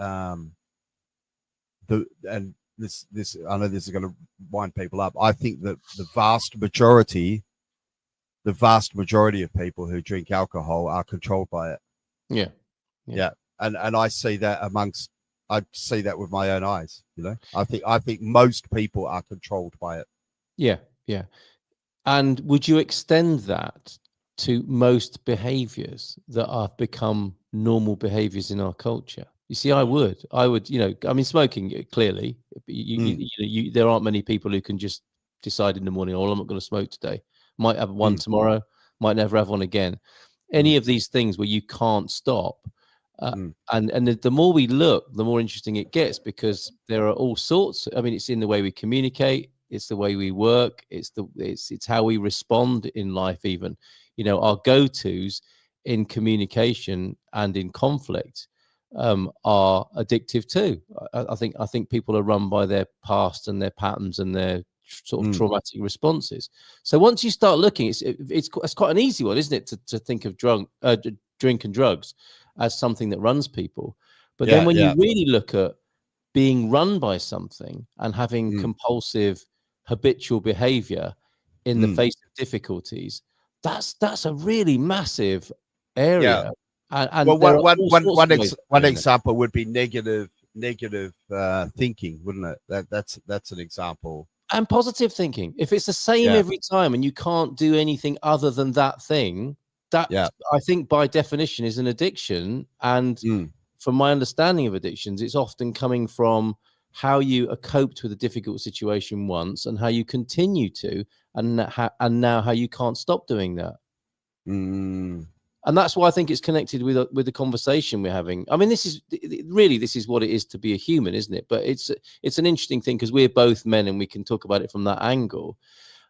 S3: this I know this is going to wind people up. I think that the vast majority of people who drink alcohol are controlled by it. Yeah. And I see that with my own eyes. I think most people are controlled by it.
S2: Yeah. And would you extend that to most behaviors that have become normal behaviors in our culture? You see, I would, I mean, smoking, clearly, there aren't many people who can just decide in the morning, oh, I'm not going to smoke today. Might have one tomorrow, might never have one again. Any of these things where you can't stop. And the more we look, the more interesting it gets, because there are all sorts. I mean, it's in the way we communicate. It's the way we work. It's how we respond in life. Even, our go-tos in communication and in conflict are addictive too. I think people are run by their past and their patterns and their sort of traumatic responses. So once you start looking, it's quite an easy one, isn't it, to think of drink and drugs as something that runs people. But then when you really look at being run by something and having compulsive habitual behavior in the face of difficulties, that's a really massive area. And
S3: well, one example would be negative thinking, wouldn't it? That's an example.
S2: And positive thinking. If it's the same every time and you can't do anything other than that thing, that I think by definition is an addiction. And from my understanding of addictions, it's often coming from how you are coped with a difficult situation once and how you continue to, and now how you can't stop doing that. And that's why I think it's connected with the conversation we're having. I mean, this is what it is to be a human, isn't it? But it's an interesting thing because we're both men and we can talk about it from that angle.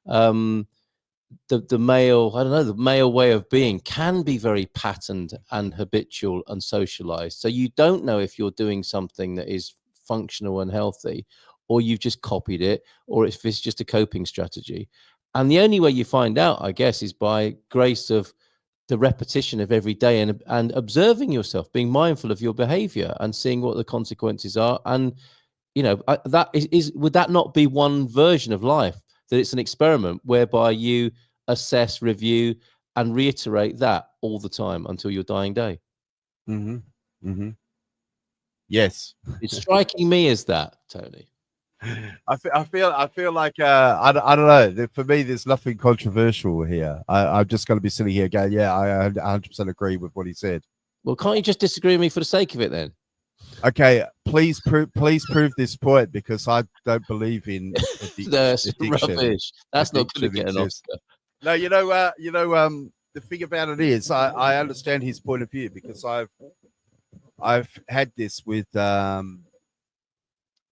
S2: The male way of being can be very patterned and habitual and socialized. So you don't know if you're doing something that is functional and healthy, or you've just copied it, or if it's just a coping strategy. And the only way you find out, I guess, is by grace of the repetition of every day and observing yourself, being mindful of your behavior and seeing what the consequences are. And, that would that not be one version of life, that it's an experiment whereby you assess, review, and reiterate that all the time until your dying day?
S3: Yes.
S2: It's striking me as that, Tony.
S3: I feel like I don't know. For me, there's nothing controversial here. I'm just going to be sitting here going, yeah, I 100% agree with what he said.
S2: Well, can't you just disagree with me for the sake of it then?
S3: Okay, please prove this point, because I don't believe in addiction.
S2: Rubbish. That's not going to get an Oscar.
S3: No, the thing about it is, I understand his point of view, because I've had this with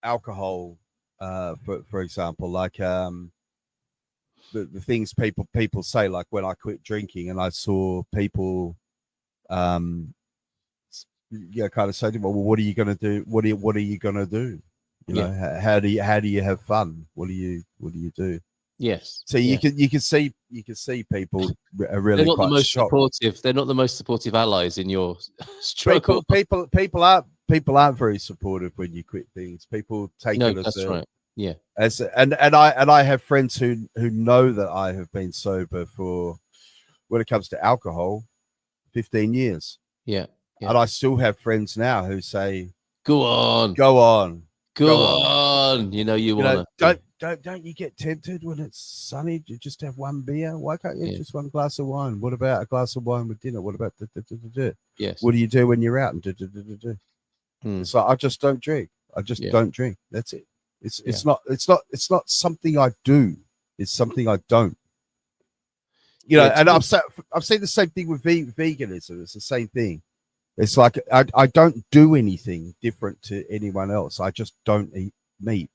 S3: alcohol. For example, like the things people say, like when I quit drinking and I saw people kind of say to me, well, what are you going to do? What are you going to do? How do you have fun? What do you do?
S2: Yes.
S3: So you can see people are really
S2: they're not
S3: quite
S2: the most
S3: shocked.
S2: supportive. They're not the most supportive allies in your struggle.
S3: People aren't very supportive when you quit things. People take it as
S2: that's right. Yeah.
S3: And I have friends who know that I have been sober for, when it comes to alcohol, 15 years.
S2: Yeah.
S3: And I still have friends now who say,
S2: Go on.
S3: Go on.
S2: Go on. You know you want
S3: to. Don't you get tempted when it's sunny to just have one beer? Why can't you just one glass of wine? What about a glass of wine with dinner? What about
S2: Yes.
S3: What do you do when you're out? So I just don't drink. I just don't drink. That's it. It's not something I do. It's something I don't. And I've seen the same thing with veganism. It's the same thing. It's like I don't do anything different to anyone else. I just don't eat meat.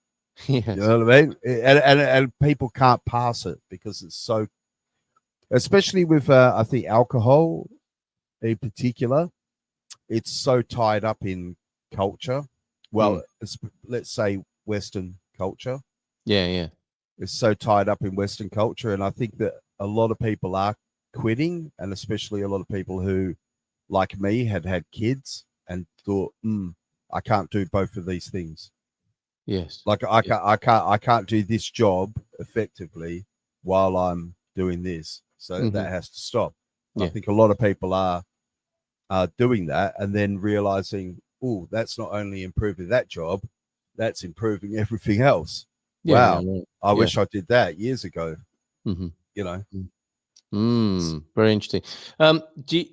S2: Yes.
S3: You know what I mean? And people can't pass it because it's so, especially with I think alcohol in particular, it's so tied up in culture. Well, let's say Western culture.
S2: Yeah.
S3: It's so tied up in Western culture, and I think that a lot of people are quitting, and especially a lot of people who, like me, have had kids and thought, I can't do both of these things.
S2: Yes.
S3: Like I can't do this job effectively while I'm doing this. So that has to stop. I think a lot of people are doing that and then realizing, oh, that's not only improving that job, that's improving everything else.
S2: Yeah,
S3: wow. I wish I did that years ago. You know.
S2: Very interesting. Do you,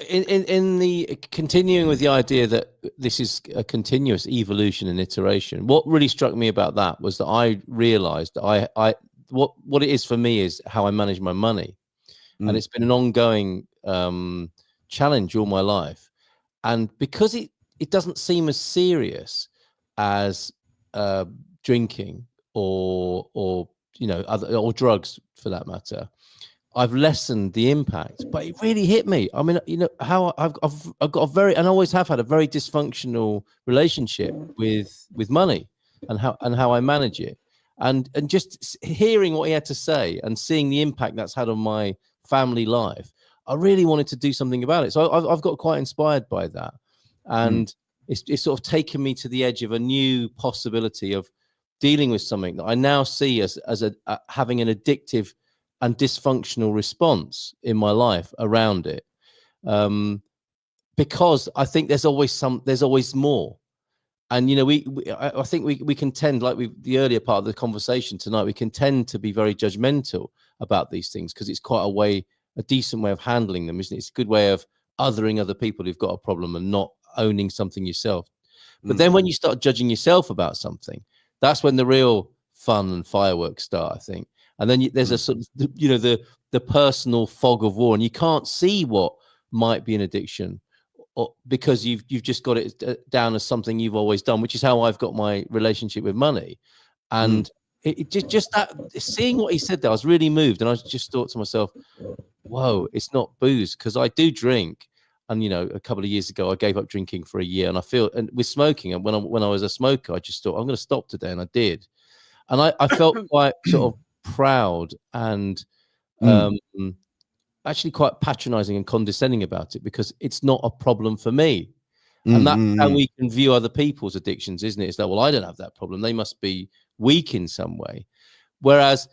S2: in the continuing with the idea that this is a continuous evolution and iteration, what really struck me about that was that I realized that I what it is for me is how I manage my money, and it's been an ongoing challenge all my life, and because it doesn't seem as serious as drinking or other or drugs for that matter, I've lessened the impact, but it really hit me. I mean, how I've got a very, and I always have had a very dysfunctional relationship with money and how I manage it, and just hearing what he had to say and seeing the impact that's had on my family life, I really wanted to do something about it. So I've got quite inspired by that, and it's sort of taken me to the edge of a new possibility of dealing with something that I now see as having an addictive and dysfunctional response in my life around it, because I think there's always more, and I think we can tend, like the earlier part of the conversation tonight, we can tend to be very judgmental about these things because it's quite a decent way of handling them, isn't it? It's a good way of othering other people who've got a problem and not owning something yourself. But then when you start judging yourself about something, that's when the real fun and fireworks start, I think. And then there's a sort of, the personal fog of war, and you can't see what might be an addiction, or because you've just got it down as something you've always done, which is how I've got my relationship with money. And it just that, seeing what he said there, I was really moved, and I just thought to myself, whoa, it's not booze, because I do drink. And a couple of years ago, I gave up drinking for a year, and and with smoking, and when I was a smoker, I just thought I'm going to stop today, and I did, and I felt quite sort of proud and actually quite patronizing and condescending about it, because it's not a problem for me. And that's how we can view other people's addictions, isn't it? It's like, well, I don't have that problem, they must be weak in some way. Whereas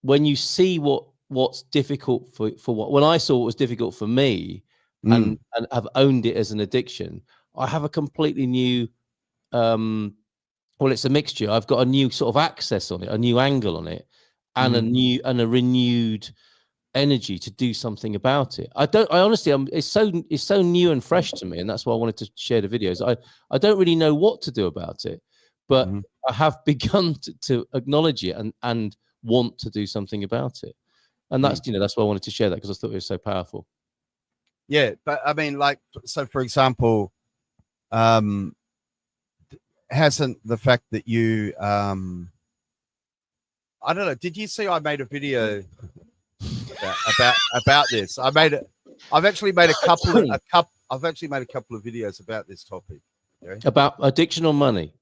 S2: when you see what's difficult when I saw what was difficult for me and have owned it as an addiction, I have a completely new well, it's a mixture. I've got a new sort of access on it, a new angle on it, and a renewed energy to do something about it. I honestly, it's so new and fresh to me, and that's why I wanted to share the videos. I don't really know what to do about it, but I have begun to acknowledge it and want to do something about it. And that's that's why I wanted to share that, because I thought it was so powerful.
S3: Yeah, but I mean, like, so for example, hasn't the fact that you I don't know, did you see I made a video about this? I've actually made a couple of videos about this topic.
S2: About addiction or money?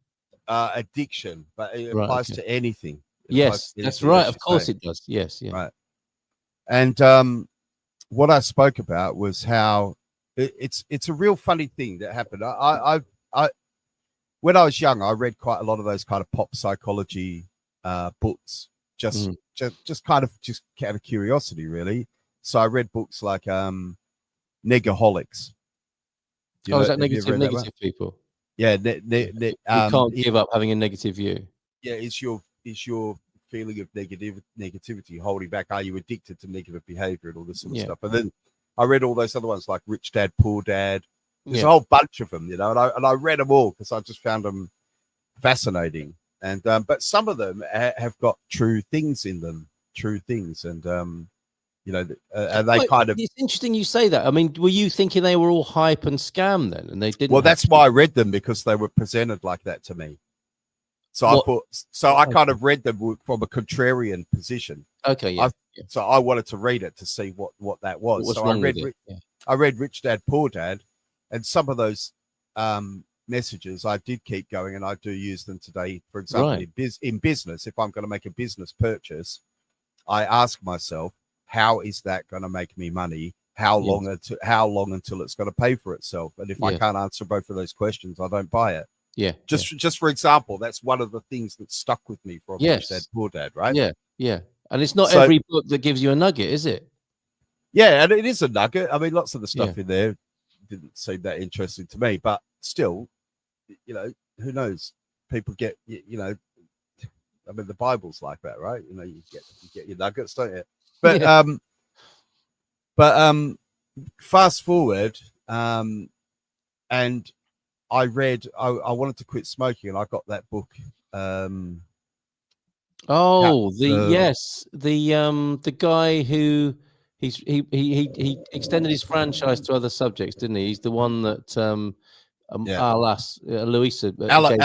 S3: Addiction, but it applies to anything.
S2: Yes, that's right. Of course it does. Yes, yeah.
S3: Right. And what I spoke about was how it's a real funny thing that happened. I when I was young, I read quite a lot of those kind of pop psychology books, just out of curiosity, really. So I read books like Negaholics.
S2: Is that negative people?
S3: Yeah,
S2: You can't give up having a negative view.
S3: yeah, is your feeling of negativity holding back? Are you addicted to negative behavior and all this sort of stuff? And then I read all those other ones like Rich Dad, Poor Dad. There's a whole bunch of them, and I read them all because I just found them fascinating. And but some of them have got true things in them, and and they kind of.
S2: It's interesting you say that. I mean, were you thinking they were all hype and scam then, and they didn't?
S3: Well, that's why I read them, because they were presented like that to me. So I thought, I kind of read them from a contrarian position.
S2: Okay, yeah.
S3: So I wanted to read it to see what that was. So I read Rich Dad, Poor Dad, and some of those messages I did keep going, and I do use them today. For example, in business, if I'm going to make a business purchase, I ask myself, how is that going to make me money? How long until it's going to pay for itself? And if I can't answer both of those questions, I don't buy it.
S2: Yeah.
S3: Just for example, that's one of the things that stuck with me from Rich Dad, Poor Dad, right?
S2: Yeah, yeah. And it's not every book that gives you a nugget, is it?
S3: Yeah, and it is a nugget. I mean, lots of the stuff in there didn't seem that interesting to me, but still, who knows? People get, I mean, the Bible's like that, right? You get your nuggets, don't you? But fast forward, and I read. I wanted to quit smoking, and I got that book. The guy who he extended his franchise to other subjects, didn't he? He's the one that Louisa Alan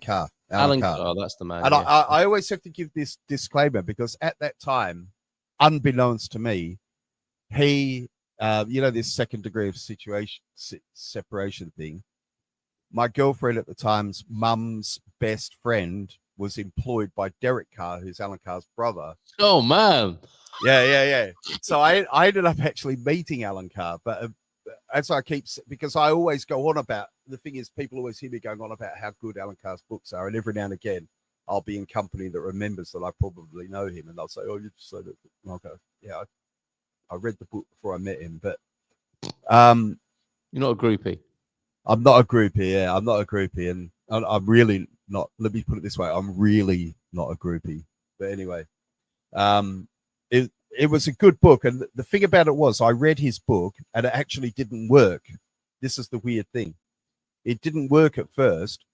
S3: Carr.
S2: Alan Carr, that's the man.
S3: And I always have to give this disclaimer, because at that time, unbeknownst to me, he, this second degree of separation thing. My girlfriend at the time's mum's best friend was employed by Derek Carr, who's Alan Carr's brother.
S2: Oh man.
S3: Yeah. So I ended up actually meeting Alan Carr, but because I always go on about, the thing is, people always hear me going on about how good Alan Carr's books are, and every now and again I'll be in company that remembers that I probably know him, and they'll say, "Oh, you just said it." I'll go, "Yeah, I read the book before I met him." But
S2: you're not a groupie.
S3: I'm not a groupie. Yeah, I'm not a groupie, and I'm really not. Let me put it this way: I'm really not a groupie. But anyway, it was a good book, and the thing about it was, I read his book, and it actually didn't work. This is the weird thing. It didn't work at first,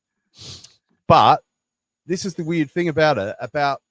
S3: but this is the weird thing about it. About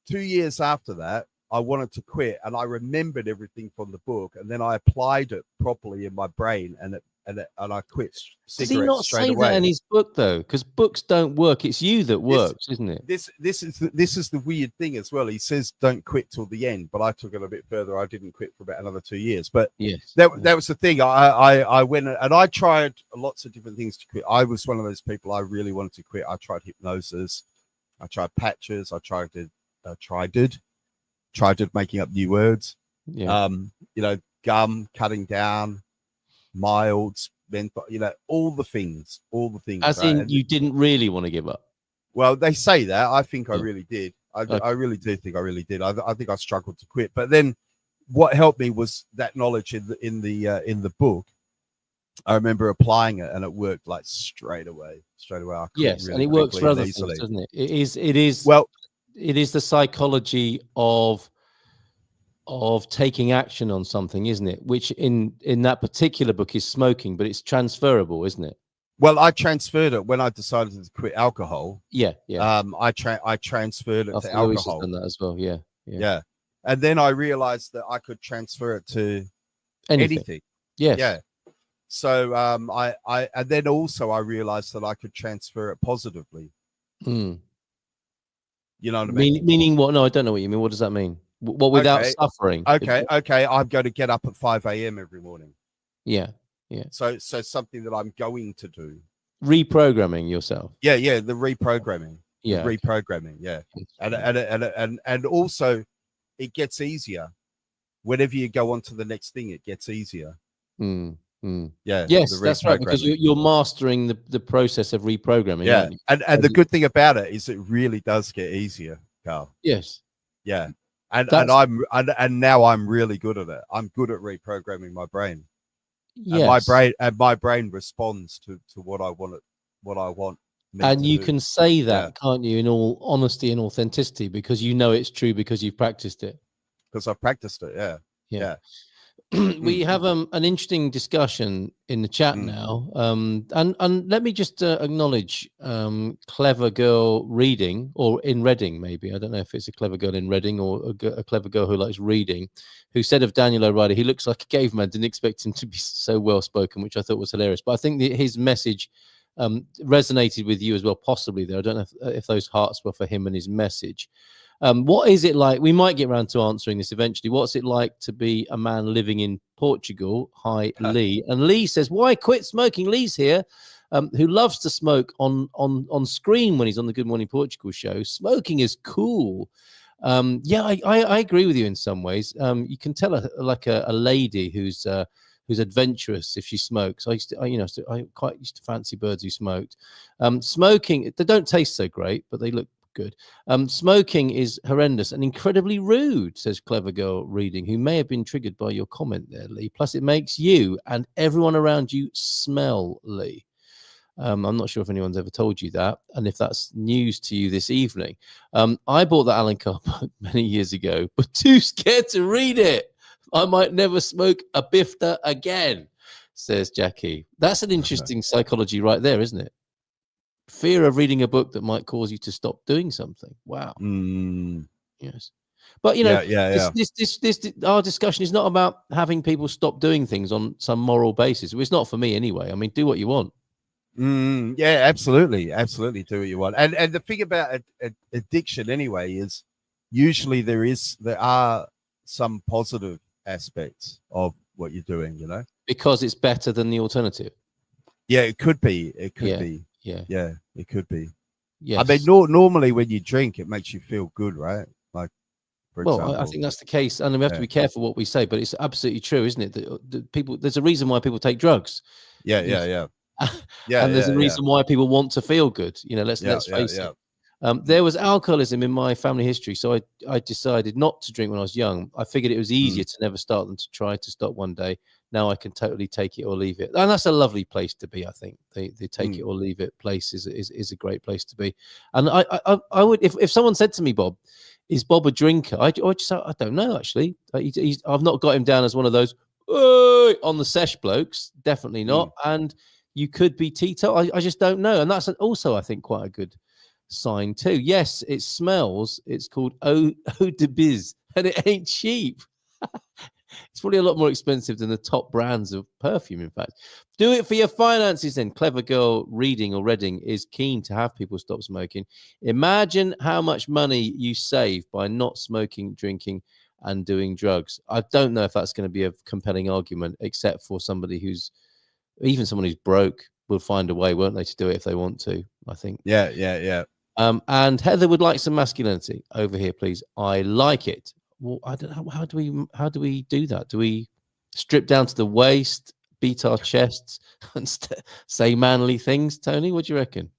S3: 2 years after that, I wanted to quit, and I remembered everything from the book, and then I applied it properly in my brain, and I quit cigarettes.
S2: Does he not
S3: straight
S2: say
S3: away.
S2: That in his book though? Because books don't work. It's you that works, isn't it?
S3: This is the weird thing as well. He says don't quit till the end, but I took it a bit further. I didn't quit for about another 2 years. But that was the thing. I went and I tried lots of different things to quit. I was one of those people. I really wanted to quit. I tried hypnosis. I tried patches. I tried making up new words.
S2: Yeah.
S3: Gum, cutting down, milds, menthol, all the things.
S2: As
S3: right?
S2: in, you didn't really want to give up.
S3: Well, they say that. I think I really did. I really do think I really did. I think I struggled to quit. But then what helped me was that knowledge in the book. I remember applying it, and it worked like straight away.
S2: Yes, and it works for other things, doesn't it? It is.
S3: Well,
S2: it is the psychology of taking action on something, isn't it? Which in that particular book is smoking, but it's transferable, isn't it?
S3: Well, I transferred it when I decided to quit alcohol.
S2: Yeah.
S3: I transferred it to alcohol.
S2: Done that as well. Yeah.
S3: And then I realized that I could transfer it to anything.
S2: Yes.
S3: Yeah. So I and then also I realized that I could transfer it positively.
S2: Mm.
S3: You know what I mean?
S2: Meaning what? No, I don't know what you mean. What does that mean? What, without suffering?
S3: Okay. I'm going to get up at 5 a.m. every morning.
S2: Yeah.
S3: So something that I'm going to do.
S2: Reprogramming yourself.
S3: Yeah. The reprogramming.
S2: Yeah.
S3: The reprogramming. Yeah. And also, it gets easier. Whenever you go on to the next thing, it gets easier. Yeah.
S2: Yes, that's right. Because you're mastering the process of reprogramming.
S3: Yeah. And the good thing about it is it really does get easier, Carl.
S2: Yes.
S3: Yeah. And now I'm really good at it. I'm good at reprogramming my brain.
S2: Yes.
S3: And my brain responds to what I want.
S2: And you
S3: do.
S2: can say that, can't you, in all honesty and authenticity, because you know it's true because you've practiced it.
S3: Because I've practiced it. Yeah.
S2: We have an interesting discussion in the chat now, and let me just acknowledge Clever Girl Reading, or in Reading, maybe. I don't know if it's a clever girl in Reading or a clever girl who likes reading, who said of Daniel O'Reilly, he looks like a caveman. Didn't expect him to be so well spoken, which I thought was hilarious. But I think his message resonated with you as well, possibly there. I don't know if those hearts were for him and his message. What is it like? We might get around to answering this eventually. What's it like to be a man living in Portugal? Hi, Lee. And Lee says, "Why quit smoking?" Lee's here, who loves to smoke on screen when he's on the Good Morning Portugal show. Smoking is cool. Yeah, I agree with you in some ways. You can tell a lady who's adventurous if she smokes. I quite used to fancy birds who smoked. Smoking, they don't taste so great, but they look good. Smoking is horrendous and incredibly rude, says Clever Girl Reading, who may have been triggered by your comment there, Lee. Plus, it makes you and everyone around you smell, Lee. I'm not sure if anyone's ever told you that, and if that's news to you this evening. I bought that Alan Carr book many years ago, but too scared to read it. I might never smoke a bifter again, says Jackie. That's an interesting psychology right there, isn't it? Fear of reading a book that might cause you to stop doing something. Wow. Yes. But this our discussion is not about having people stop doing things on some moral basis. It's not for me anyway. I mean, do what you want.
S3: Yeah, absolutely do what you want. And the thing about addiction anyway is usually there are some positive aspects of what you're doing,
S2: because it's better than the alternative.
S3: Yeah, it could be. It could be. Yeah, it could be.
S2: Yes.
S3: I mean, normally when you drink, it makes you feel good, right? Like, for example,
S2: I think that's the case, and we have to be careful what we say, but it's absolutely true, isn't it? The people, there's a reason why people take drugs.
S3: Yeah.
S2: And there's a reason why people want to feel good. Let's face it. There was alcoholism in my family history, so I decided not to drink when I was young. I figured it was easier to never start than to try to stop one day. Now I can totally take it or leave it, and that's a lovely place to be. I think the take it or leave it place is a great place to be. And I would, if someone said to me, "Bob, is Bob a drinker?" I just say, I don't know actually. I've not got him down as one of those on the sesh blokes. Definitely not. And you could be teetotal. I just don't know, and that's also I think quite a good sign too. Yes, it smells. It's called eau de biz, and it ain't cheap. It's probably a lot more expensive than the top brands of perfume, in fact. Do it for your finances then. Clever Girl Reading or Reading is keen to have people stop smoking. Imagine how much money you save by not smoking, drinking, and doing drugs. I don't know if that's going to be a compelling argument, except for somebody who's broke will find a way, won't they, to do it if they want to, I think.
S3: Yeah.
S2: And Heather would like some masculinity over here, please. I like it. Well, I don't know. How do we do that? Do we strip down to the waist, beat our chests, and say manly things? Tony, what do you reckon?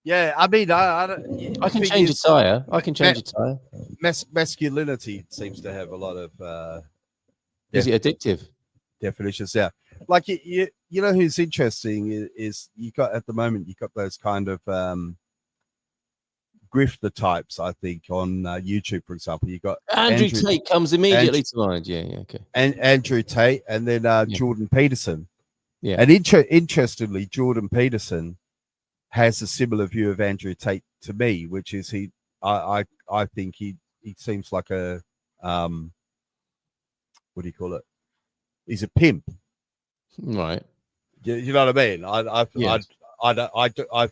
S3: Yeah, I mean, I
S2: can change a tire. I can change a tire.
S3: Masculinity seems to have a lot of.
S2: Is it addictive?
S3: Definitions, yeah. Like you know who's interesting is you got those kind of grifter types, I think, on YouTube, for example. You got
S2: Andrew Tate comes immediately to mind. Yeah, okay.
S3: And Andrew Tate, and then Jordan Peterson.
S2: Yeah.
S3: And interestingly, Jordan Peterson has a similar view of Andrew Tate to me, which is I think he seems like a what do you call it? He's a pimp,
S2: right?
S3: You know what I mean? I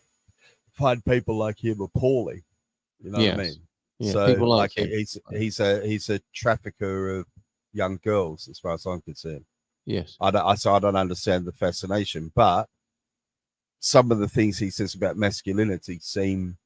S3: find people like him appalling. You know what I mean?
S2: Yeah,
S3: so
S2: people like him.
S3: he's a trafficker of young girls, as far as I'm concerned.
S2: Yes.
S3: I don't understand the fascination, but some of the things he says about masculinity seem,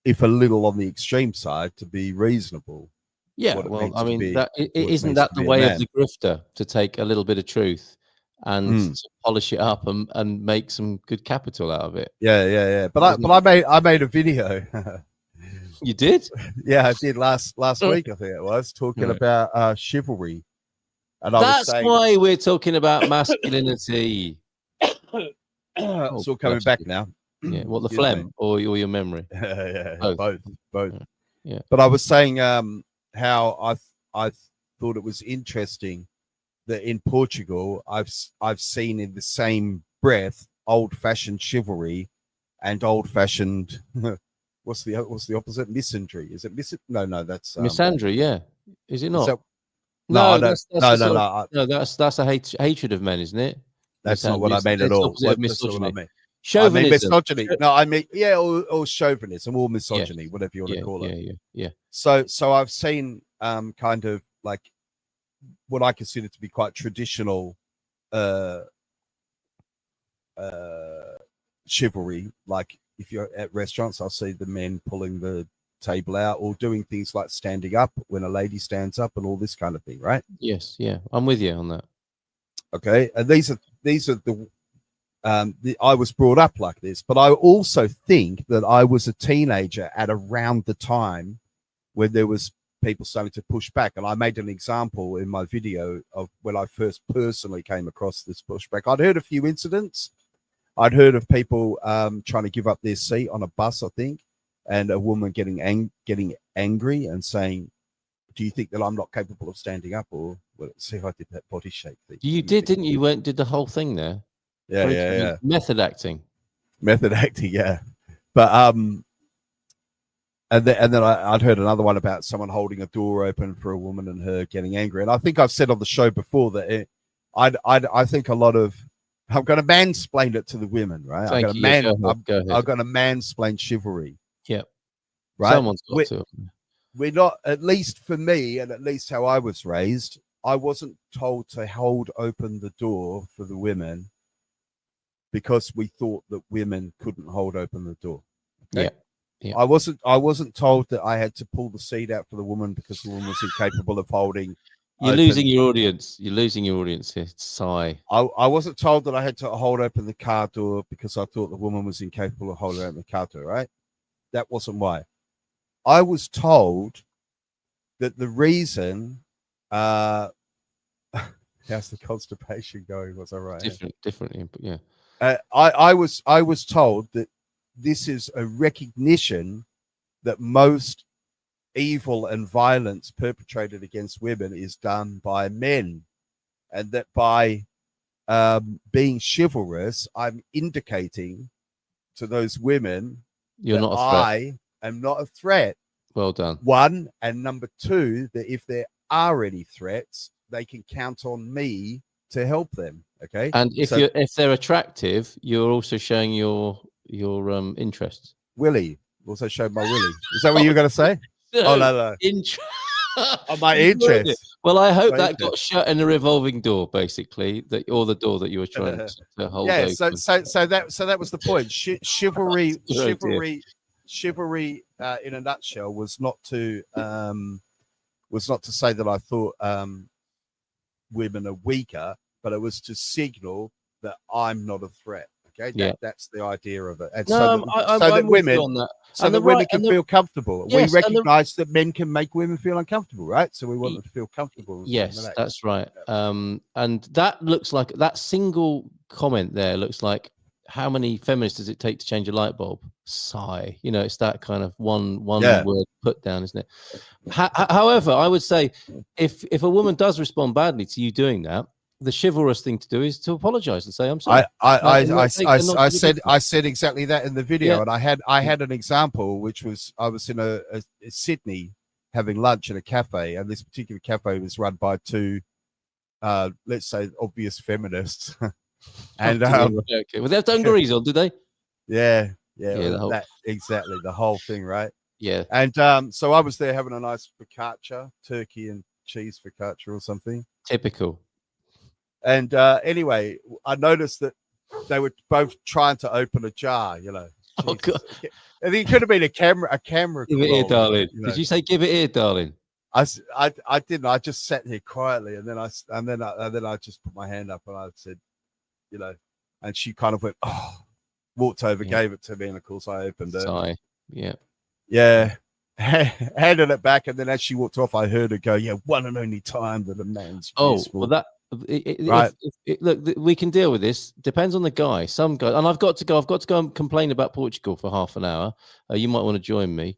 S3: if a little on the extreme side, to be reasonable.
S2: Yeah, well, I mean, isn't that the way of the grifter, to take a little bit of truth and to polish it up and make some good capital out of it?
S3: Yeah. But I made a video.
S2: You did?
S3: Yeah, I did last week. I think it was talking about chivalry And I was
S2: That's
S3: saying,
S2: why we're talking about masculinity.
S3: it's all coming back now.
S2: Yeah, what, the
S3: Excuse
S2: phlegm
S3: me.
S2: or your memory?
S3: Yeah,
S2: Both.
S3: both.
S2: Yeah.
S3: But I was saying how I thought it was interesting that in Portugal I've seen in the same breath old-fashioned chivalry and old-fashioned what's the opposite? Misandry. Is it no, that's
S2: Misandry, yeah. Is it not?
S3: that,
S2: No,
S3: I don't,
S2: that's a hatred of men, isn't it?
S3: that's not what I mean at
S2: It's
S3: all.
S2: opposite of
S3: That's not what I
S2: misogyny.
S3: mean.
S2: Chauvinism.
S3: I mean misogyny. No, I mean, yeah, or chauvinism or misogyny,
S2: Yes.
S3: whatever you want to call it.
S2: Yeah.
S3: So I've seen kind of like what I consider to be quite traditional chivalry. Like if you're at restaurants, I'll see the men pulling the table out or doing things like standing up when a lady stands up and all this kind of thing, right?
S2: Yes, yeah. I'm with you on that.
S3: Okay, and these are I was brought up like this, but I also think that I was a teenager at around the time when there was people starting to push back. And I made an example in my video of when I first personally came across this pushback. I'd heard a few incidents. I'd heard of people trying to give up their seat on a bus, I think, and a woman getting angry and saying, do you think that I'm not capable of standing up? Or, well, see, I did that body shake thing.
S2: You did, didn't you? You did the whole thing there.
S3: Yeah.
S2: Method acting,
S3: yeah. But and then I'd heard another one about someone holding a door open for a woman and her getting angry. And I think I've said on the show before that I think a lot of, I'm going to mansplain it to the women, right? I'm going to mansplain chivalry.
S2: Yeah.
S3: Right.
S2: Someone's got to.
S3: We're not, at least for me, and at least how I was raised, I wasn't told to hold open the door for the women because we thought that women couldn't hold open the door. Okay?
S2: Yeah.
S3: I wasn't told that I had to pull the seat out for the woman because the woman was incapable of holding.
S2: You're losing your audience. You're losing your audience here. Sigh.
S3: I wasn't told that I had to hold open the car door because I thought the woman was incapable of holding open the car door, right? That wasn't why. I was told that the reason how's the constipation going? Was I right?
S2: Different input, yeah.
S3: I was told that this is a recognition that most evil and violence perpetrated against women is done by men, and that by being chivalrous, I'm indicating to those women
S2: You're not a threat.
S3: I am not a threat.
S2: Well done.
S3: One, and number two, that if there are any threats, they can count on me to help them. Okay.
S2: And if they're attractive, you're also showing your interest.
S3: Willie also showed my Willie. Is that what you were going to say? No. My interest.
S2: Well, I hope that got shut in a revolving door, basically, or the door that you were trying to hold.
S3: Yeah.
S2: Open.
S3: So that was the point. Chivalry, in a nutshell, was not to say that I thought women are weaker, but it was to signal that I'm not a threat. Okay, that's the idea of it. And so that women can feel comfortable. Yes, we recognize that men can make women feel uncomfortable, right? So we want them to feel comfortable.
S2: Yes, that's right. And that looks like, that single comment there looks like, how many feminists does it take to change a light bulb? Sigh. You know, it's that kind of one word put down, isn't it? However, I would say if a woman does respond badly to you doing that, the chivalrous thing to do is to apologize and say, I'm sorry.
S3: I said exactly that in the video. And I had an example, which was, I was in a Sydney having lunch at a cafe, and this particular cafe was run by two let's say obvious feminists. And
S2: okay. Well, they've dungarees on, did they?
S3: Yeah, exactly, the whole thing, right?
S2: Yeah.
S3: And so I was there having a nice focaccia, turkey and cheese focaccia or something.
S2: Typical.
S3: And anyway, I noticed that they were both trying to open a jar, you know.
S2: Oh, God.
S3: I think it could have been a camera.
S2: Give it here, darling. You know. Did you say give it here, darling?
S3: I didn't. I just sat here quietly, and then I just put my hand up and I said, you know, and she kind of went, walked over, gave it to me, and of course I opened it.
S2: Sigh.
S3: Yeah. handed it back, and then as she walked off, I heard her go, "Yeah, one and only time that a man's useful."
S2: Well, right. Look, we can deal with this. Depends on the guy. Some guys, and I've got to go and complain about Portugal for half an hour. You might want to join me.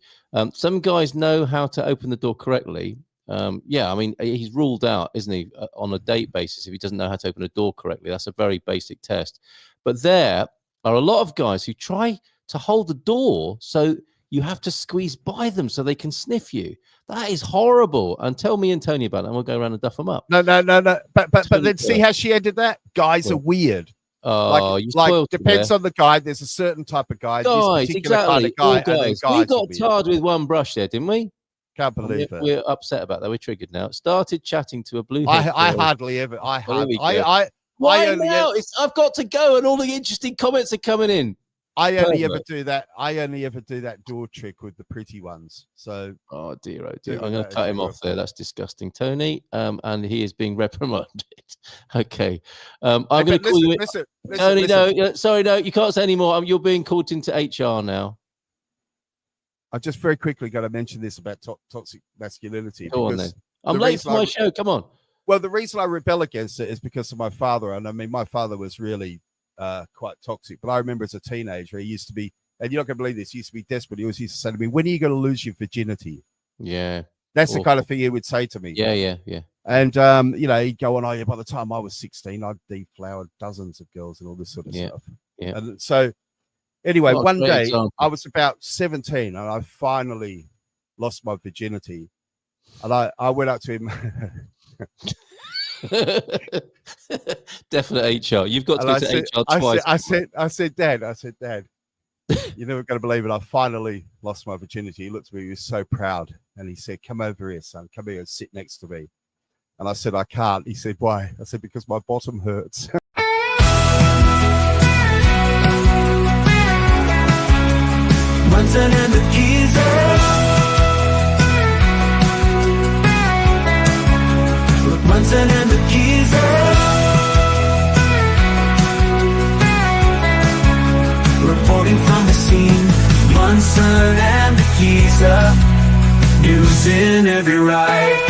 S2: Some guys know how to open the door correctly. Yeah, I mean, he's ruled out, isn't he, on a date basis if he doesn't know how to open a door correctly. That's a very basic test. But there are a lot of guys who try to hold the door so you have to squeeze by them so they can sniff you. That is horrible. And tell me and Tony about it, and we'll go around and duff them up.
S3: No. But then see how she ended that? Guys are weird.
S2: Oh,
S3: like depends on the guy. There's a certain type of guy.
S2: Guys, exactly.
S3: Kind of guy,
S2: we got tarred with one brush there, didn't we?
S3: Can't believe it.
S2: We're upset about that. We're triggered now. Started chatting to a blue.
S3: I hardly ever.
S2: Why now? I've got to go, and all the interesting comments are coming in.
S3: I only ever do that door trick with the pretty ones. So,
S2: oh dear. I'm going to cut him off there. That's disgusting, Tony. And he is being reprimanded. Okay. I'm going to call you. Tony, no, sorry, no, you can't say anymore. You're being called into HR now.
S3: I just very quickly got to mention this about toxic masculinity.
S2: Go on then. I'm late for my show. Come on.
S3: Well, the reason I rebel against it is because of my father. And I mean, my father was really quite toxic. But I remember as a teenager, he used to be, and you're not going to believe this, he used to be desperate. He always used to say to me, "When are you going to lose your virginity?"
S2: Yeah.
S3: That's the kind of thing he would say to me.
S2: Yeah.
S3: And, he'd go on, "Oh, yeah, by the time I was 16, I'd deflowered dozens of girls and all this sort of stuff." Yeah. And so, anyway, one day I was about 17 and I finally lost my virginity. And I went up to him.
S2: Definite HR. You've got to go to HR twice.
S3: I said, Dad, you're never going to believe it. I finally lost my virginity. He looked at me. He was so proud. And he said, "Come over here, son. Come here and sit next to me." And I said, "I can't." He said, "Why?" I said, "Because my bottom hurts."
S4: Munson and the Geeza. Munson and the Geeza. Reporting from the scene. Munson and the Geeza. News in every ride.